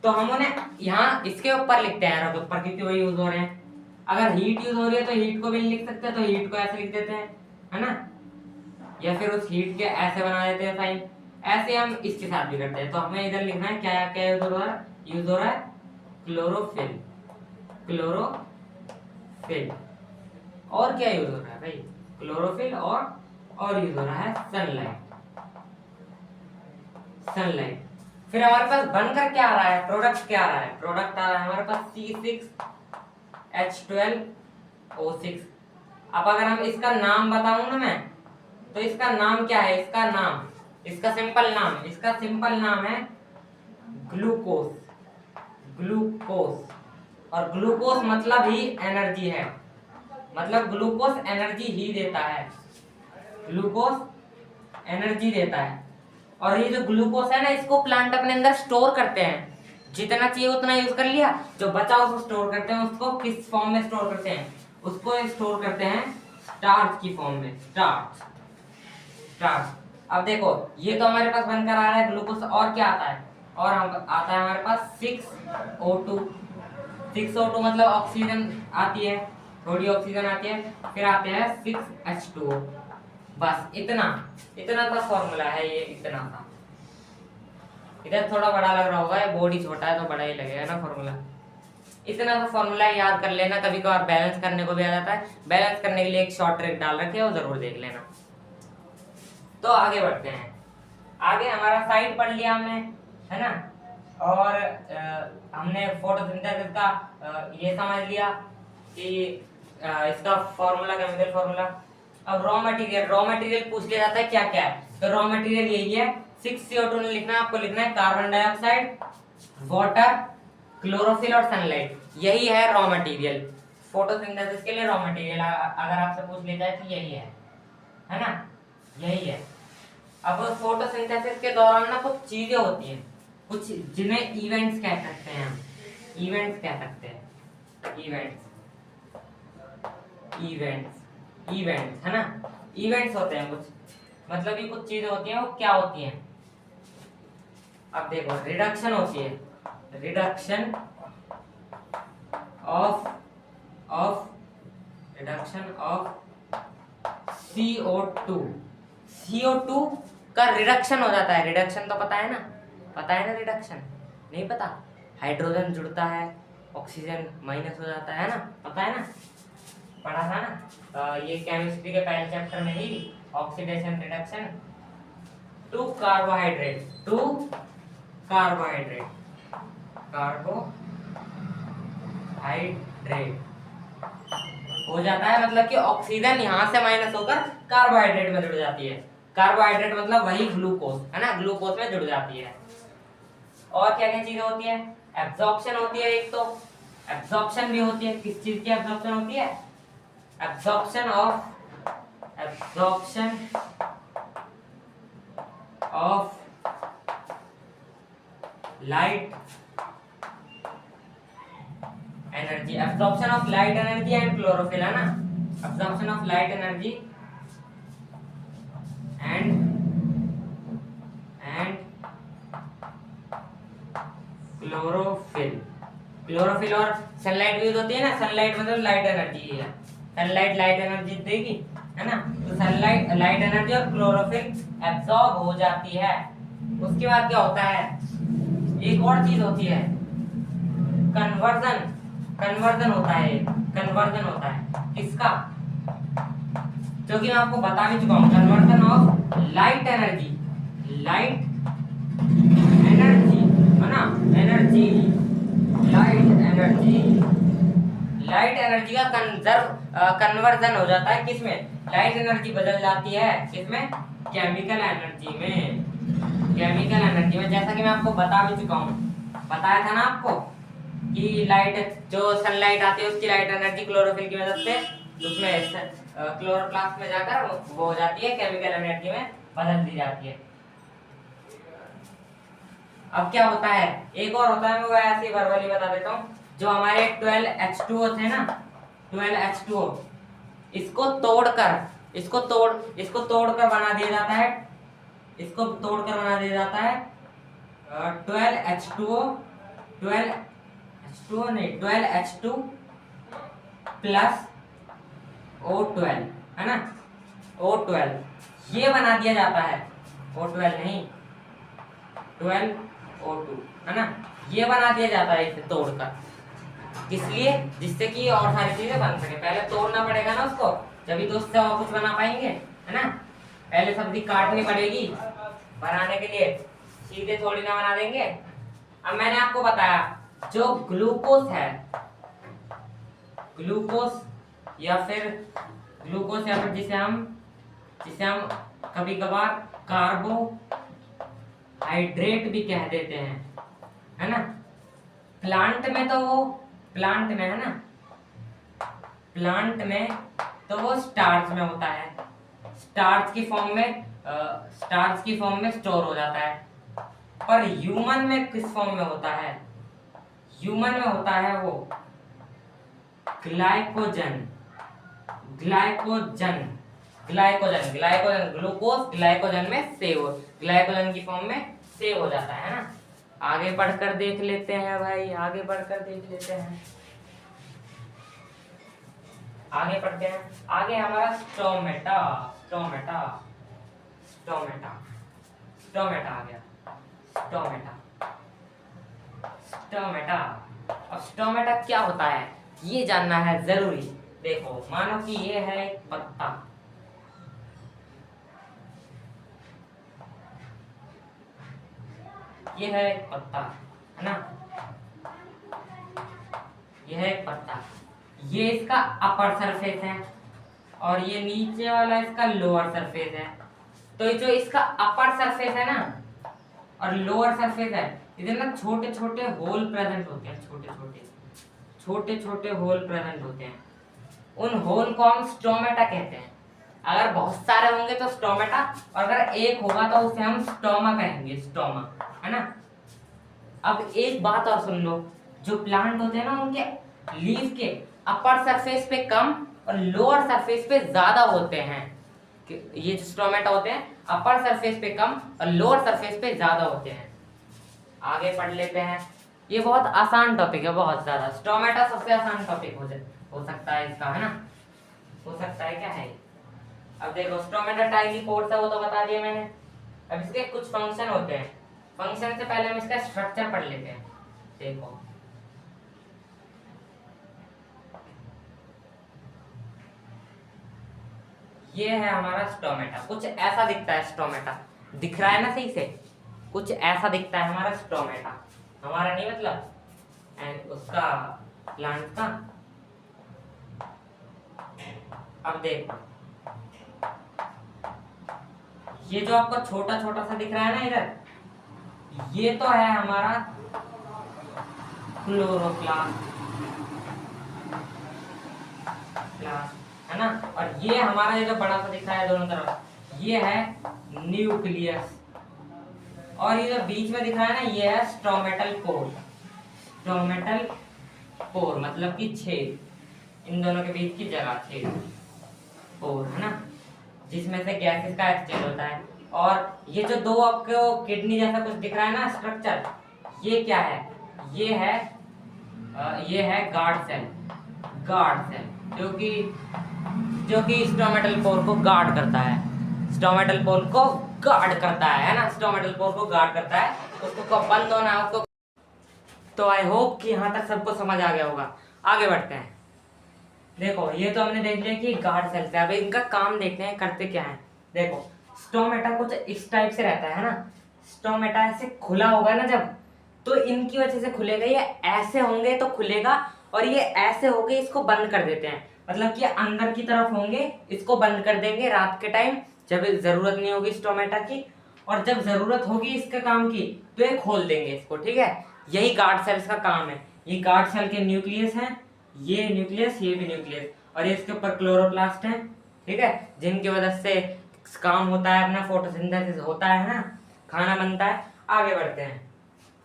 तो हम उन्हें यहाँ इसके ऊपर लिखते हैं, एरो के ऊपर, क्योंकि वही यूज हो रहे हैं। अगर हीट यूज हो रही है तो हीट को भी लिख सकते हैं, तो हीट को ऐसे लिख देते हैं, है ना, या फिर उस हीट के ऐसे बना देते हैं साइन। ऐसे हम इसके साथ भी करते हैं। तो हमें इधर लिखना है क्या क्या यूज हो रहा है क्लोरोफिल, क्लोरोफिल। और क्या यूज हो रहा है भाई? क्लोरोफिल। और यूज हो रहा है सनलाइट, सनलाइट। फिर हमारे पास बनकर क्या आ रहा है, प्रोडक्ट क्या आ रहा है? प्रोडक्ट आ रहा है हमारे पास C6H12O6। अब अगर हम इसका नाम बताऊं ना मैं, तो इसका नाम क्या है? इसका सिंपल नाम है ग्लूकोज, ग्लूकोज। और ग्लूकोज मतलब ही एनर्जी है, मतलब ग्लूकोज एनर्जी ही देता है, ग्लूकोज एनर्जी देता है। और ये जो ग्लूकोज है ना, इसको प्लांट अपने अंदर स्टोर करते हैं। जितना चाहिए उतना यूज कर लिया, जो बचा उसको स्टोर करते हैं। उसको किस फॉर्म में स्टोर करते हैं? उसको स्टोर करते हैं स्टार्च की फॉर्म में, स्टार्च। अब देखो ये तो हमारे पास बनकर आ रहा है ग्लूकोज। और क्या आता है? और हम आता है हमारे पास 6O2। 6O2 मतलब ऑक्सीजन आती है, थोड़ी ऑक्सीजन आती है। फिर आते हैं 6H2O। बस इतना सा फॉर्मूला है ये, इतना सा। इधर थोड़ा बड़ा लग रहा होगा, ये बॉडी छोटा है तो बड़ा ही लगेगा ना फॉर्मूला। इतना सा फॉर्मूला याद कर लेना, कभी कभार बैलेंस करने को भी आ जाता है। बैलेंस करने के लिए एक शॉर्ट ट्रिक डाल रखे है, वो जरूर देख लेना। तो आगे बढ़ते हैं। आगे हमारा साइड पढ़ लिया हमने, है ना। और हमने फोटोसिंथेसिस का ये समझ लिया कि इसका फॉर्मूला, केमिकल फॉर्मूला। अब रॉ मटेरियल पूछ लिया जाता है क्या क्या है। तो रॉ मटेरियल यही है, 6CO2 ने लिखना है, आपको लिखना है कार्बन डाइऑक्साइड, वाटर, क्लोरोफिल और सनलाइट। यही है रॉ मटेरियल फोटोसिंथेसिस के लिए। रॉ मटेरियल अगर आपसे पूछ लिया जाए तो यही है ना, यही है। अब फोटोसिंथेसिस के दौरान ना कुछ चीजें होती हैं, कुछ जिन्हें इवेंट्स कह सकते हैं हम, इवेंट्स कह सकते हैं, इवेंट्स है ना, इवेंट्स होते हैं कुछ, मतलब ये कुछ चीजें होती हैं। वो क्या होती हैं? अब देखो रिडक्शन होती है, रिडक्शन ऑफ CO2। CO2 का रिडक्शन हो जाता है। रिडक्शन तो पता है ना रिडक्शन? नहीं पता? हाइड्रोजन जुड़ता है, ऑक्सीजन माइनस हो जाता है ना, पता है ना, पढ़ा था ना। ये केमिस्ट्री के पहले चैप्टर में ही, ऑक्सीडेशन रिडक्शन टू कार्बोहाइड्रेट, हो जाता है। मतलब कि ऑक्सीजन यहाँ से माइनस होकर कार्बोहाइड्रेट में जुड़ जाती है। कार्बोहाइड्रेट मतलब वही ग्लूकोज, है ना, ग्लूकोज में जुड़ जाती है। और क्या क्या चीजें होती है? एब्जॉर्प्शन होती है। एक तो एब्जॉर्प्शन भी होती है। किस चीज की एब्जॉर्प्शन होती है? Absorption of light energy, absorption of light energy and chlorophyll, है ना। absorption of light energy and chlorophyll और सनलाइट भी होती है ना, सनलाइट मतलब लाइट एनर्जी है, सनलाइट लाइट एनर्जी देगी, है ना। तो सनलाइट लाइट एनर्जी और क्लोरोफिल एब्जॉर्ब हो जाती है। उसके बाद क्या होता है, एक और चीज होती है, कन्वर्जन होता है, कन्वर्जन होता है किसका, जो कि मैं आपको बता भी चुका हूँ, कन्वर्जन ऑफ लाइट एनर्जी है ना, एनर्जी लाइट एनर्जी का कन्वर्जन हो जाता है किसमें, लाइट एनर्जी बदल जाती है किसमें, केमिकल एनर्जी में, जैसा कि मैं आपको बता भी चुका हूँ, बताया था ना आपको कि लाइट जो सनलाइट आती है उसकी लाइट एनर्जी क्लोरोफिल की मदद से उसमें क्लोरोप्लास्ट में जाकर वो हो जाती है, केमिकल एनर्जी में बदल दी जाती है। अब क्या होता है, एक और होता है, मैं वो ऐसे ही वर्बली बता देता हूँ, जो हमारे 12H2O थे ना, 12H2O, इसको तोड़कर बना दिया जाता है, 12H2 प्लस O12 है ना, O12 ये बना दिया जाता है, O12 नहीं 12O2 है ना, ये बना दिया जाता है इसे तोड़कर, इसलिए जिससे कि और सारी चीजें बन सके। पहले तोड़ना पड़ेगा ना उसको, जब तो उससे और कुछ बना पाएंगे, है ना। पहले सब्जी काटनी पड़ेगी बनाने के लिए, सीधे थोड़ी ना बना देंगे। अब मैंने आपको बताया जो ग्लूकोज है, ग्लूकोज या फिर जिसे हम कभी कभार कार्बोहाइड्रेट भी कह देते हैं, है ना। प्लांट में तो वो स्टार्च में होता है, स्टार्च की फॉर्म में स्टोर हो जाता है। पर ह्यूमन में किस फॉर्म में होता है, ह्यूमन में होता है वो ग्लाइकोजन, ग्लूकोज ग्लाइकोजन में ग्लाइकोजन की फॉर्म में सेव हो जाता है ना। आगे बढ़कर देख लेते हैं भाई, आगे पढ़ते हैं। आगे हमारा स्टोमेटा आ गया, स्टोमेटा। अब स्टोमेटा क्या होता है ये जानना है जरूरी। देखो मानो कि ये है एक पत्ता, ये है एक पत्ता, है ना, ये है एक पत्ता, ये इसका अपर सरफेस है और ये नीचे वाला इसका लोअर सरफेस है। तो जो इसका अपर सरफेस है ना और लोअर सरफेस है, इधर ना छोटे छोटे होल प्रेजेंट होते हैं, छोटे होल प्रेजेंट होते हैं। उन होल को हम स्टोमेटा कहते हैं। अगर बहुत सारे होंगे तो स्टोमेटा, और अगर एक होगा तो उसे हम स्टोमा कहेंगे, स्टोमा, है ना। अब एक बात और सुन लो, जो प्लांट होते हैं ना उनके लीफ के अपर सरफेस पे कम और लोअर सरफेस पे ज्यादा होते हैं। ये जो स्टोमेटा होते हैं अपर सरफेस पे कम और लोअर सरफेस पे ज्यादा होते हैं। आगे पढ़ लेते हैं। ये बहुत आसान टॉपिक है, बहुत ज्यादा। स्टोमेटा सबसे आसान टॉपिक हो सकता है इसका, है ना, हो सकता है। क्या है अब देखो, स्टोमेटा टाइलीपोड्स है वो तो बता दिया मैंने। अब इसके कुछ फंक्शन होते हैं। फंक्शन से पहले हम इसका स्ट्रक्चर पढ़ लेते हैं। देखो ये है हमारा स्टोमेटा, कुछ ऐसा दिखता है। स्टोमेटा दिख रहा है ना सही से, कुछ ऐसा दिखता है हमारा स्टोमेटा। हमारा नहीं मतलब एंड उसका प्लांट का। अब देखो ये जो आपको छोटा छोटा सा दिख रहा है ना इधर, ये तो है हमारा क्लोरोप्लास्ट, है ना। और ये हमारा ये जो बड़ा सा दिख रहा है दोनों तरफ, ये है न्यूक्लियस। और ये जो बीच में दिख रहा है ना, ये है स्टोमेटल पोर। स्टोमेटल पोर मतलब कि छेद, इन दोनों के बीच की जगह छेद। पोर, है ना, जिसमें से गैसेस का एक्सचेंज होता है। और ये जो दो आपको किडनी जैसा कुछ दिख रहा है ना स्ट्रक्चर, ये क्या है? ये है गार्ड सेल। गार्ड सेल जो कि स्टोमेटल पोर को गार्ड करता है। स्टोमेटल पोर को गार्ड करता है ना, स्टोमेटल पोर को गार्ड करता है, उसको कब बंद होना है उसको। तो आई होप कि यहाँ तक सबको समझ आ गया होगा। आगे बढ़ते हैं। देखो ये तो हमने देख लिया कि गार्ड सेल्स है, अब इनका काम देखते हैं करते क्या है। देखो स्टोमेटा कुछ इस टाइप से रहता है ना, स्टोमेटा ऐसे खुला होगा ना जब, तो इनकी वजह से खुलेगा। ये ऐसे होंगे तो खुलेगा, और ये ऐसे होंगे इसको बंद कर देते हैं, मतलब कि अंदर की तरफ होंगे इसको बंद कर देंगे रात के टाइम जब जरूरत नहीं होगी स्टोमेटा की, और जब जरूरत होगी इसके काम की तो ये खोल देंगे इसको, ठीक है। यही गार्ड सेल्स का काम है। ये गार्ड सेल के न्यूक्लियस है, ये न्यूक्लियस, ये भी न्यूक्लियस, और ये इसके ऊपर क्लोरोप्लास्ट है, ठीक है, जिनकी वजह से काम होता है अपना, फोटोसिंथेसिस होता है ना, खाना बनता है। आगे बढ़ते हैं।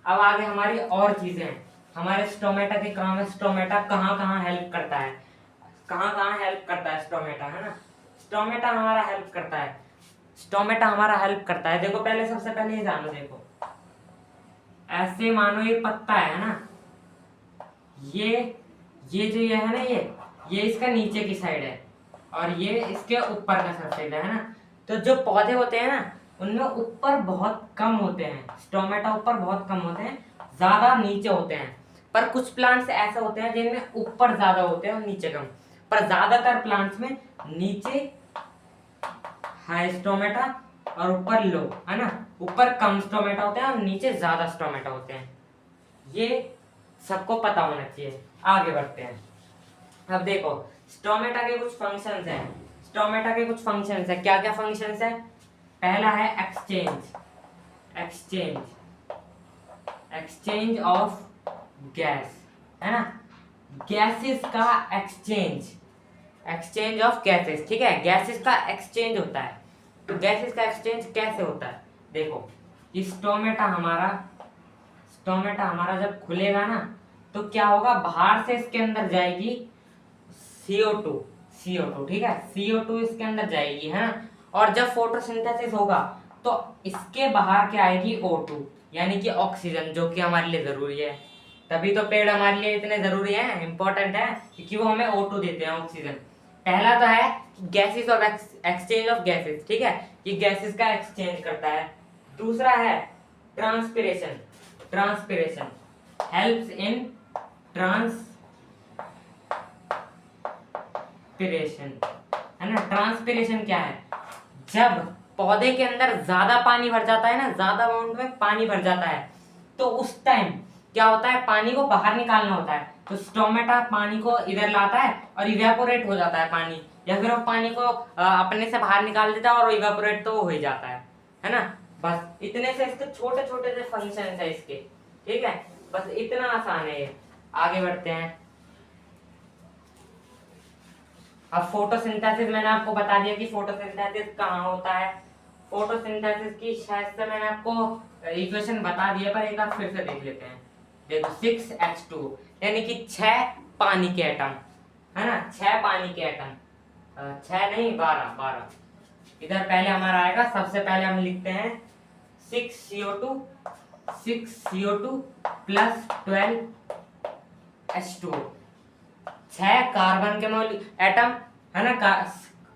अब आगे हमारी और चीजें हैं। हमारे स्टोमेटा के काम है, स्टोमेटा कहाँ कहाँ हेल्प करता है, कहाँ कहाँ हेल्प करता है स्टोमेटा, है ना। स्टोमेटा हमारा हेल्प करता है, स्टोमेटा हमारा हेल्प करता है। देखो पहले सबसे पहले ये जानो, देखो ऐसे मानो ये पत्ता है ना, ये जो ये है ना, ये इसका नीचे की साइड है, और ये इसके ऊपर का सरफेस है ना। तो जो पौधे होते हैं ना, उनमें ऊपर बहुत कम होते हैं, स्टोमेटा ऊपर बहुत कम होते हैं, ज्यादा नीचे होते हैं। पर कुछ प्लांट्स ऐसे होते हैं जिनमें ऊपर ज्यादा होते हैं और नीचे कम, पर ज्यादातर प्लांट्स में नीचे हाई स्टोमेटा और ऊपर लो, है ना। ऊपर कम स्टोमेटा होते हैं और नीचे ज्यादा स्टोमेटा होते हैं, ये सबको पता होना चाहिए। आगे बढ़ते हैं। अब देखो स्टोमेटा के कुछ फंक्शंस हैं, स्टोमेटा के कुछ फंक्शंस हैं। क्या क्या फंक्शंस हैं? पहला है एक्सचेंज ऑफ गैस, है ना, गैसेस का एक्सचेंज ऑफ गैसेस, ठीक है, गैसेस का एक्सचेंज होता है। तो गैसेस का एक्सचेंज कैसे होता है? देखो ये स्टोमेटा हमारा जब खुलेगा ना, तो क्या होगा, बाहर से इसके अंदर जाएगी CO2, ठीक है, CO2 इसके अंदर जाएगी, है ना। और जब फोटोसिंथेसिस होगा तो इसके बाहर क्या आएगी, O2, यानी कि ऑक्सीजन, जो कि हमारे लिए जरूरी है। तभी तो पेड़ हमारे लिए इतने जरूरी हैं, इंपॉर्टेंट है, क्योंकि वो हमें O2 देते हैं, ऑक्सीजन। पहला तो है gases of exchange of gases, ठीक है, ये गैसेस का एक्सचेंज करता है। दूसरा है ट्रांसपिरेशन हेल्प्स इन ट्रांसपिरेशन, है ना। ट्रांसपिरेशन क्या है? जब पौधे के अंदर ज्यादा पानी भर जाता है ना, ज्यादा अमाउंट में पानी भर जाता है, तो उस टाइम क्या होता है, पानी को बाहर निकालना होता है। तो स्टोमेटा पानी को इधर लाता है और इवेपोरेट हो जाता है पानी, या फिर वो पानी को अपने से बाहर निकाल देता है और इवेपोरेट तो हो ही जाता है ना। बस इतने से इसके छोटे छोटे से फंक्शन है इसके, ठीक है, बस इतना आसान है ये। आगे बढ़ते हैं। अब फोटोसिंथेसिस मैंने आपको बता दिया कि फोटोसिंथेसिस कहाँ होता है। फोटोसिंथेसिस की शायद से मैंने आपको इक्वेशन बता दिया, पर एक बार फिर से देख लेते हैं। देखो 6H2 यानी कि 6 पानी के एटम, है ना, 6 पानी के एटम, 6 नहीं 12। इधर पहले हमारा आएगा, सबसे पहले हम लिखते हैं 6CO2 प्लस 12H2, 6 कार्बन के एटम, है ना,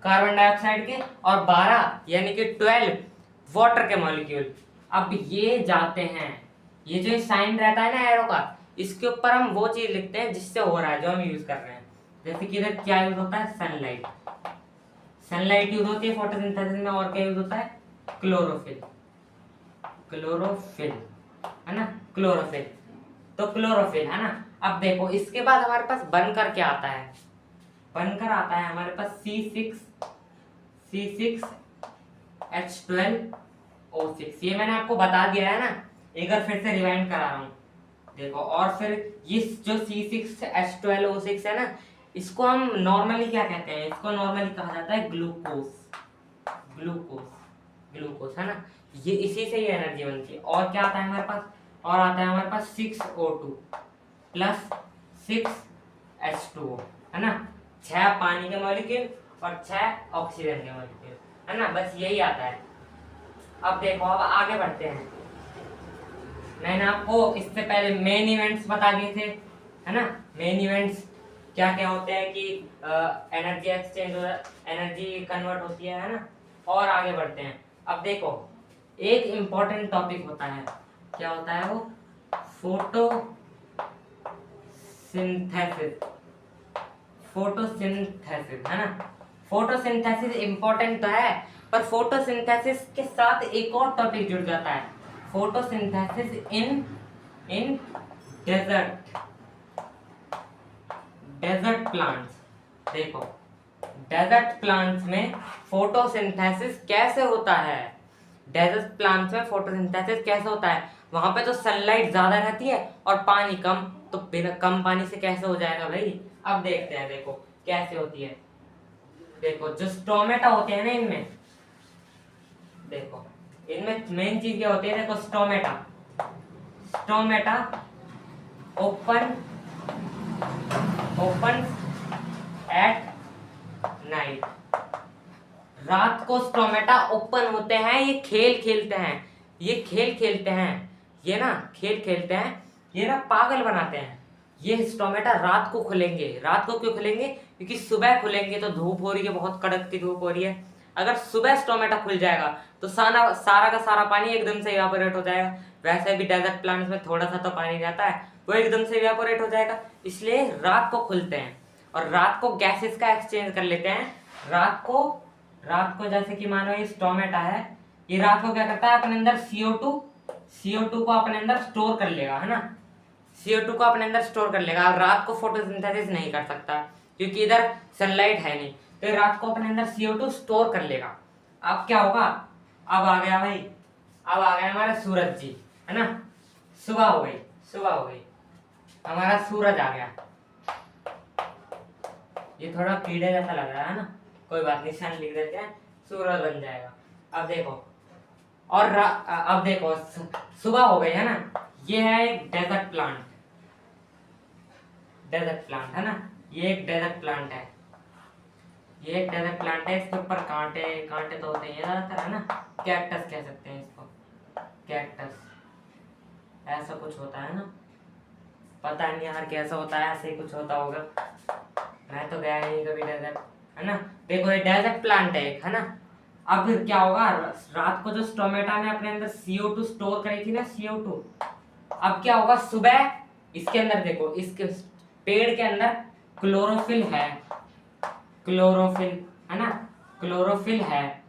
कार्बन डाइऑक्साइड के, और 12 यानी कि 12 वाटर के मॉलिक्यूल। अब ये जाते हैं, ये जो साइन रहता है ना एरो का, इसके ऊपर हम वो चीज लिखते हैं जिससे हो रहा है, जो हम यूज कर रहे हैं। जैसे कि इधर क्या यूज होता है, सनलाइट यूज होती है फोटोसिंथेसिस में, और क्या यूज होता है, क्लोरोफिल, है ना, क्लोरोफिल। तो क्लोरोफिल, है ना। अब देखो इसके बाद हमारे पास बनकर क्या आता है, बनकर आता है हमारे पास C6H12O6, ये मैंने आपको बता दिया है ना, एक बार फिर से रिवाइंड करा रहा हूँ। देखो और फिर ये जो C6H12O6 है ना, इसको हम नॉर्मली क्या कहते हैं, इसको नॉर्मली कहा जाता है ग्लूकोज, है ना। ये इसी से ही एनर्जी बनती है। और क्या आता है हमारे पास, और आता है हमारे पास 6O2 प्लस 6H2O, है ना, 6 पानी के मॉलिक्यूल और 6 ऑक्सीजन के मॉलिक्यूल, है ना, बस यही आता है। अब देखो, अब आगे बढ़ते हैं। मैंने आपको इससे पहले मेन इवेंट्स बता दिए थे, है ना। मेन इवेंट्स क्या क्या होते हैं कि एनर्जी एक्सचेंज, एनर्जी कन्वर्ट होती है ना। और आगे बढ़ते हैं। अब देखो, एक इम्पोर्टेंट टॉपिक होता है, क्या होता है वो, फोटोसिंथेसिस। फोटोसिंथेसिस, है ना। फोटोसिंथेसिस इम्पोर्टेंट तो है, पर फोटोसिंथेसिस के साथ एक और टॉपिक जुड़ जाता है, photosynthesis in in desert plants. देखो, डेजर्ट प्लांट्स में फोटोसिंथेसिस कैसे होता है, डेजर्ट प्लांट्स में फोटोसिंथेसिस कैसे होता है। वहां पे तो सनलाइट ज्यादा रहती है और पानी कम, तो बिना कम पानी से कैसे हो जाएगा भाई। अब देखते हैं, देखो कैसे होती है। देखो, जो स्टोमेटा होते हैं ना, इनमें देखो, इनमें मेन चीज क्या होती है, देखो, स्टोमेटा ओपन एट नाइट। रात को स्टोमेटा ओपन होते हैं, ये खेल खेलते हैं, ये ना खेल खेलते हैं, ये ना पागल बनाते हैं। ये स्टोमेटा रात को खुलेंगे। रात को क्यों खुलेंगे, क्योंकि सुबह खुलेंगे तो धूप हो रही है, बहुत कड़क की धूप हो रही है। अगर सुबह स्टोमेटा खुल जाएगा तो सारा का सारा पानी एकदम से इवापोरेट हो जाएगा। वैसे भी डेजर्ट प्लांट्स में थोड़ा सा तो पानी रहता है, वो एकदम से इवापोरेट हो जाएगा। इसलिए रात को खुलते हैं और रात को गैसेस का एक्सचेंज कर लेते हैं। रात को जैसे कि मानो ये स्टोमेटा है, ये रात को क्या करता है, अपने अंदर CO2 को अपने अंदर स्टोर कर लेगा, है ना। CO2 को अपने अंदर स्टोर कर लेगा। रात को फोटोसिंथेसिस नहीं कर सकता क्योंकि इधर सनलाइट है नहीं, तो ये रात को अपने अंदर CO2 स्टोर कर लेगा। अब क्या होगा, अब आ गया भाई, अब आ गया हमारा सूरज जी, है ना। सुबह हो गई, हमारा सूरज आ गया। ये थोड़ा कीड़े जैसा लग रहा है ना, कोई बात नहीं, सन लिख देते हैं, सूरज बन जाएगा। अब देखो, और अब देखो, सुबह हो गई, है ना। ये है एक डेजर्ट प्लांट, है ना। ये एक डेजर्ट प्लांट है, इसके ऊपर कांटे तो होते हैं ज्यादातर, है ना। कैक्टस कह सकते हैं इसको, कैक्टस, ऐसा कुछ होता है ना, पता नहीं यार कैसा होता है, ऐसे ही कुछ होता होगा, मैं तो गया नहीं कभी डेजर्ट, है ना। देखो, ये डेजर्ट प्लांट है एक, है ना। अब फिर क्या होगा, रात को जो स्टोमेटा ने अपने अंदर CO2 स्टोर करी थी ना, CO2, अब क्या होगा, सुबह इसके अंदर देखो, इसके पेड़ के अंदर क्लोरोफिल है, है ना, क्लोरोफिल है,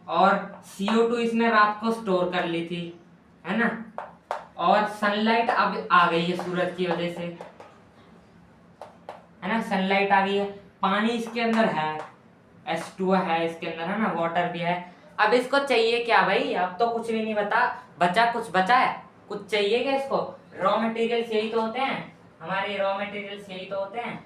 और CO2 इसने रात को स्टोर कर ली थी, है ना। और सनलाइट अब आ गई है सूरज की वजह से, है ना, सनलाइट आ गई है। पानी इसके अंदर है, H2O है इसके अंदर, है ना, वाटर भी है। अब इसको चाहिए क्या भाई, अब तो कुछ भी नहीं कुछ बचा है, कुछ चाहिए क्या इसको। रॉ मटेरियल्स यही तो होते हैं, हमारे रॉ मटेरियल्स यही तो होते हैं,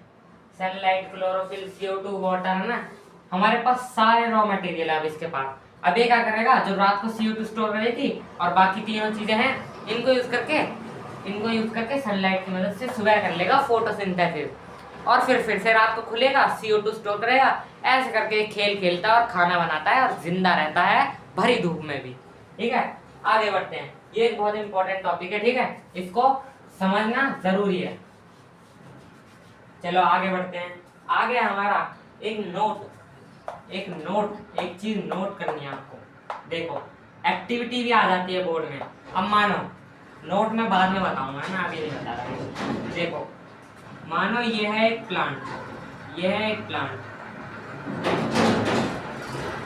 सनलाइट, क्लोरोफिल, CO2, वाटर, है ना। हमारे पास सारे रॉ मटेरियल है अब इसके पास। अब ये क्या करेगा, जो रात को CO2 स्टोर कर रही थी और बाकी तीनों चीजें हैं, इनको यूज करके सनलाइट की मदद से सुबह कर लेगा फोटोसिंथेसिस, और फिर से रात को खुलेगा, CO2 स्टोर करेगा, ऐसे करके खेल खेलता है और खाना बनाता है और जिंदा रहता है भरी धूप में भी। ठीक है, आगे बढ़ते हैं। ये एक बहुत इंपॉर्टेंट टॉपिक है, ठीक है, इसको समझना जरूरी है। चलो आगे बढ़ते हैं। आगे हमारा एक चीज नोट करनी है आपको। देखो, एक्टिविटी भी आ जाती है बोर्ड में। अब मानो, नोट में बाद में बताऊंगा, मैं अभी नहीं बता रहा। देखो, मानो ये है एक प्लांट,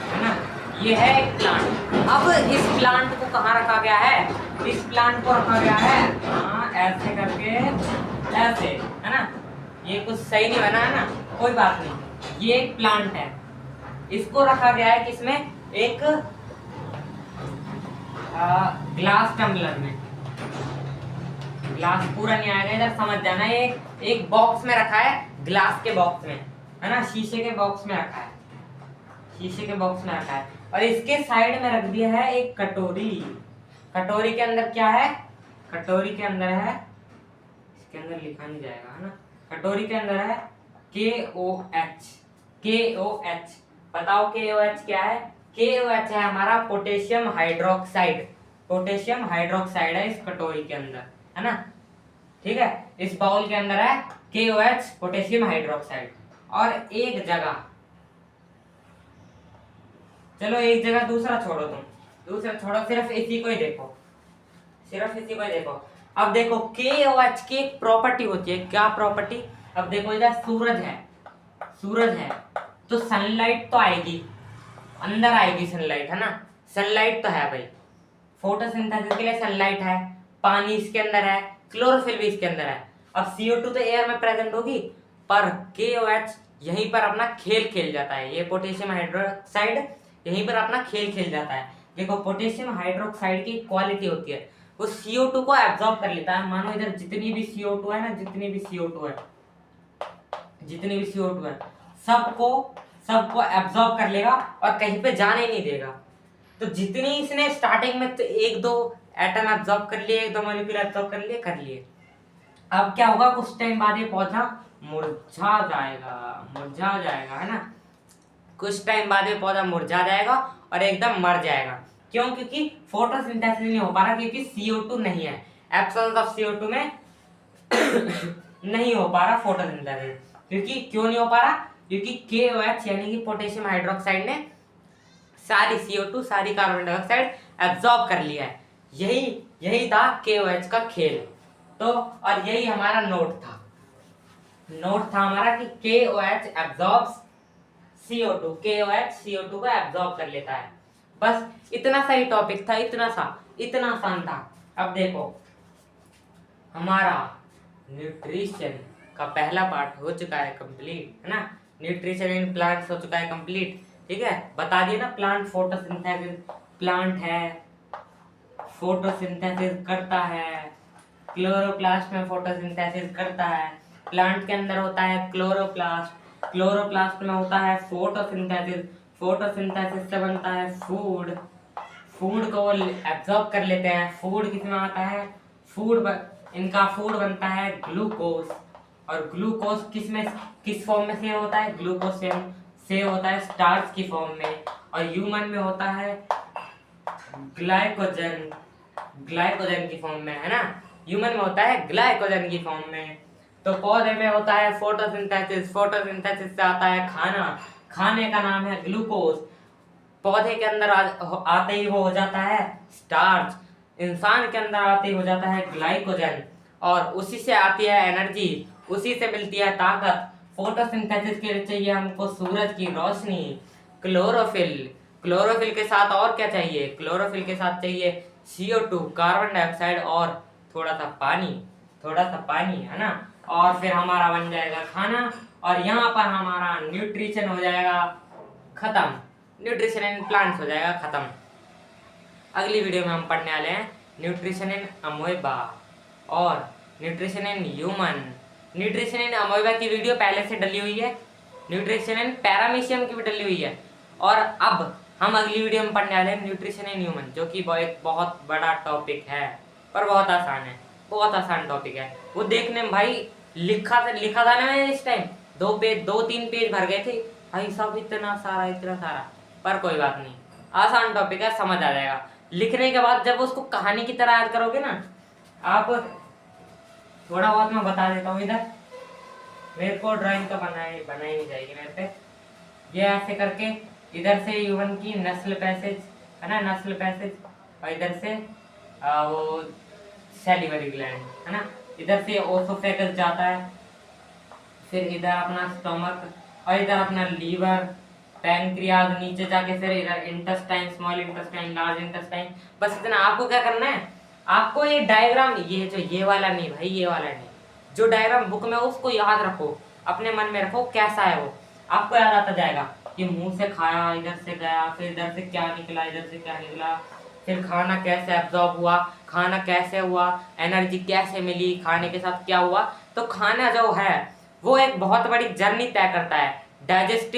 है ना, ये है एक प्लांट। अब इस प्लांट को कहाँ रखा गया है, इस प्लांट को रखा गया है, हाँ, ऐसे करके, ऐसे, है ना। ये कुछ सही नहीं बना है ना, कोई बात नहीं, ये एक प्लांट है, इसको रखा गया है किसमें, एक ग्लास टम्बलर में। ग्लास पूरा नहीं आएगा, इधर समझ जाना, एक बॉक्स में रखा है, ग्लास के बॉक्स में, है ना, शीशे के बॉक्स में रखा है, और इसके साइड में रख दिया है एक कटोरी। कटोरी के अंदर क्या है, इसके अंदर लिखा नहीं जाएगा, है ना। कटोरी के अंदर है KOH, KOH। बताओ KOH क्या है? KOH है हमारा पोटेशियम हाइड्रोक्साइड। पोटेशियम हाइड्रोक्साइड है इस कटोरी के अंदर, है ना। ठीक है, इस बाउल के अंदर है KOH पोटेशियम हाइड्रोक्साइड। और एक जगह, चलो एक जगह दूसरा छोड़ो, तुम दूसरा छोड़ो, सिर्फ इसी को ही देखो, सिर्फ इसी को ही देखो। अब देखो KOH की एक प्रॉपर्टी होती है, क्या प्रॉपर्टी? अब देखो इधर सूरज है, सूरज है तो सनलाइट तो आएगी, अंदर आएगी सनलाइट, है ना। सनलाइट तो है भाई, फोटोसिंथेसिस के लिए सनलाइट है, पानी इसके अंदर है, क्लोरोफिल भी इसके अंदर है। अब CO2 तो एयर में प्रेजेंट होगी, पर KOH यहीं पर अपना खेल खेल जाता है। ये पोटेशियम हाइड्रोक्साइड यहीं पर अपना खेल खेल जाता है। देखो पोटेशियम हाइड्रोक्साइड की क्वालिटी होती है, वो CO2 को एब्जॉर्ब कर लेता है। मानो इधर जितनी भी CO2 है ना, जितनी भी CO2 है, सबको एब्जॉर्ब कर लेगा और कहीं पे जाने नहीं देगा। तो जितनी इसने स्टार्टिंग में तो एक दो एटम एब्जॉर्ब कर लिए, एक दो मॉलिक्यूल एब्जॉर्ब कर लिए। अब क्या होगा, कुछ टाइम बाद ये पौधा मुरझा जाएगा, है ना। कुछ टाइम बाद ये पौधा मुरझा जाएगा और एकदम मर जाएगा। क्यों? क्योंकि फोटोसिंथेसिस नहीं हो पा रहा, क्योंकि CO2 नहीं है, एब्सेंस ऑफ CO2 में नहीं हो पा रहा फोटोसिंथेसिस। क्योंकि क्यों नहीं हो पा रहा? क्योंकि KOH यानी कि पोटेशियम हाइड्रोक्साइड ने सारी CO2, सारी कार्बन डाइऑक्साइड एब्जॉर्ब कर लिया है। यही था KOH का खेल। तो और यही हमारा नोट था हमारा कि KOH absorbs CO2, KOH CO2 को एब्जॉर्ब कर लेता है। बस इतना सा ही टॉपिक था, इतना आसान था। अब देखो हमारा न्यूट्रिशन का पहला पार्ट हो चुका है कंप्लीट, है ना। न्यूट्रिशन इन प्लांट्स हो चुका है कंप्लीट, ठीक है। बता दिए ना, प्लांट फोटोसिंथेसिस, प्लांट है फोटोसिंथेसिस करता है, क्लोरोप्लास्ट में फोटोसिंथेसिस करता है। प्लांट के अंदर होता है क्लोरोप्लास्ट, क्लोरोप्लास्ट में होता है फोटोसिंथेसिस, फोटोसिंथेसिस से बनता है फूड, फूड को एब्जॉर्ब कर लेते हैं। फूड किसमें आता है? इनका फूड बनता है ग्लूकोज, और ग्लूकोज किस फॉर्म में सेव होता है? ग्लूकोज सेव होता है स्टार्च की फॉर्म में। और ह्यूमन में होता है ग्लाइकोजन की फॉर्म में, है ना। ह्यूमन में होता है ग्लाइकोजन की फॉर्म में। तो पौधे में होता है फोटोसिंथेसिस से आता है खाने का नाम है ग्लूकोज। पौधे के अंदर आते ही वो हो जाता है स्टार्च, इंसान के अंदर आते ही हो जाता है ग्लाइकोजन, और उसी से आती है एनर्जी, उसी से मिलती है ताकत। फोटोसिंथेसिस के लिए चाहिए हमको सूरज की रोशनी, क्लोरोफिल के साथ और क्या चाहिए? क्लोरोफिल के साथ चाहिए CO2 कार्बन डाइऑक्साइड और थोड़ा सा पानी, है ना। और फिर हमारा बन जाएगा खाना, और यहाँ पर हमारा न्यूट्रिशन हो जाएगा खत्म, न्यूट्रिशन इन प्लांट्स हो जाएगा खत्म। अगली वीडियो में हम पढ़ने वाले हैं न्यूट्रिशन इन अमोइबा और nutrition in human. Nutrition in amoeba की वीडियो पहले से डली हुई है, न्यूट्रिशन इन पैरामीशियम की भी डली हुई है, और अब हम अगली वीडियो में पढ़ने वाले हैं न्यूट्रिशन इन ह्यूमन, जो कि एक बहुत बड़ा टॉपिक है पर बहुत आसान है, बहुत आसान टॉपिक है। वो देखने में भाई लिखा था ना मैंने इस टाइम, 2-3 पेज भर गए थे भाई साहब, इतना सारा, पर कोई बात नहीं, आसान टॉपिक है, समझ आ जाएगा। लिखने के बाद जब उसको कहानी की तरह याद करोगे ना आप, थोड़ा बहुत मैं बता देता हूँ। इधर मेरे को ड्राइंग तो बनाई नहीं जाएगी मेरे पे। ये ऐसे करके इधर से ह्यूमन की नस्ल पैसेज, है ना, नस्ल पैसेज, और इधर से वो सैलिवरी ग्लैंड, है ना। इधर से ओसोफेगस जाता है, फिर इधर अपना स्टोमक, और इधर अपना लीवर, पैनक्रियाज, नीचे जाके फिर इधर intestine, small intestine, large intestine. बस इतना। आपको क्या करना है, आपको ये डायग्राम, ये वाला नहीं भाई, ये वाला नहीं, जो डायग्राम बुक में उसको याद रखो, अपने मन में रखो कैसा है वो, आपको याद आता जाएगा कि मुंह से खाया, इधर से गया, फिर इधर से क्या निकला, इधर से क्या निकला, फिर खाना कैसे एब्जॉर्ब हुआ, खाना कैसे हुआ, एनर्जी कैसे मिली, खाने के साथ क्या हुआ। तो खाना जो है वो एक बहुत बड़ी जर्नी तय करता है, डाइजेस्ट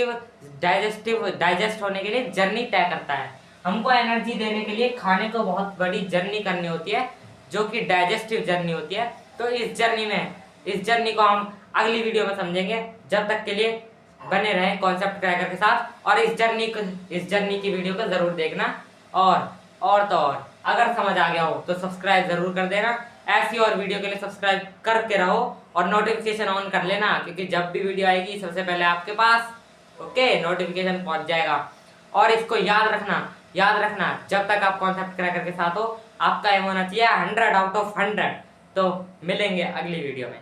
होने के लिए जर्नी तय करता है। हमको एनर्जी देने के लिए खाने को बहुत बड़ी जर्नी करनी होती है, जो कि डाइजेस्टिव जर्नी होती है। तो इस जर्नी को हम अगली वीडियो में समझेंगे। जब तक के लिए बने रहें कॉन्सेप्ट क्रैकर के साथ और इस जर्नी की वीडियो को जरूर देखना। और तो और अगर समझ आ गया हो तो सब्सक्राइब जरूर कर देना। ऐसी और वीडियो के लिए सब्सक्राइब करके रहो और नोटिफिकेशन ऑन कर लेना, क्योंकि जब भी वीडियो आएगी सबसे पहले आपके पास नोटिफिकेशन पहुंच जाएगा। और इसको याद रखना जब तक आप कॉन्सेप्ट क्रैकर के साथ हो आपका एम होना चाहिए 100 आउट ऑफ 100। तो मिलेंगे अगली वीडियो में।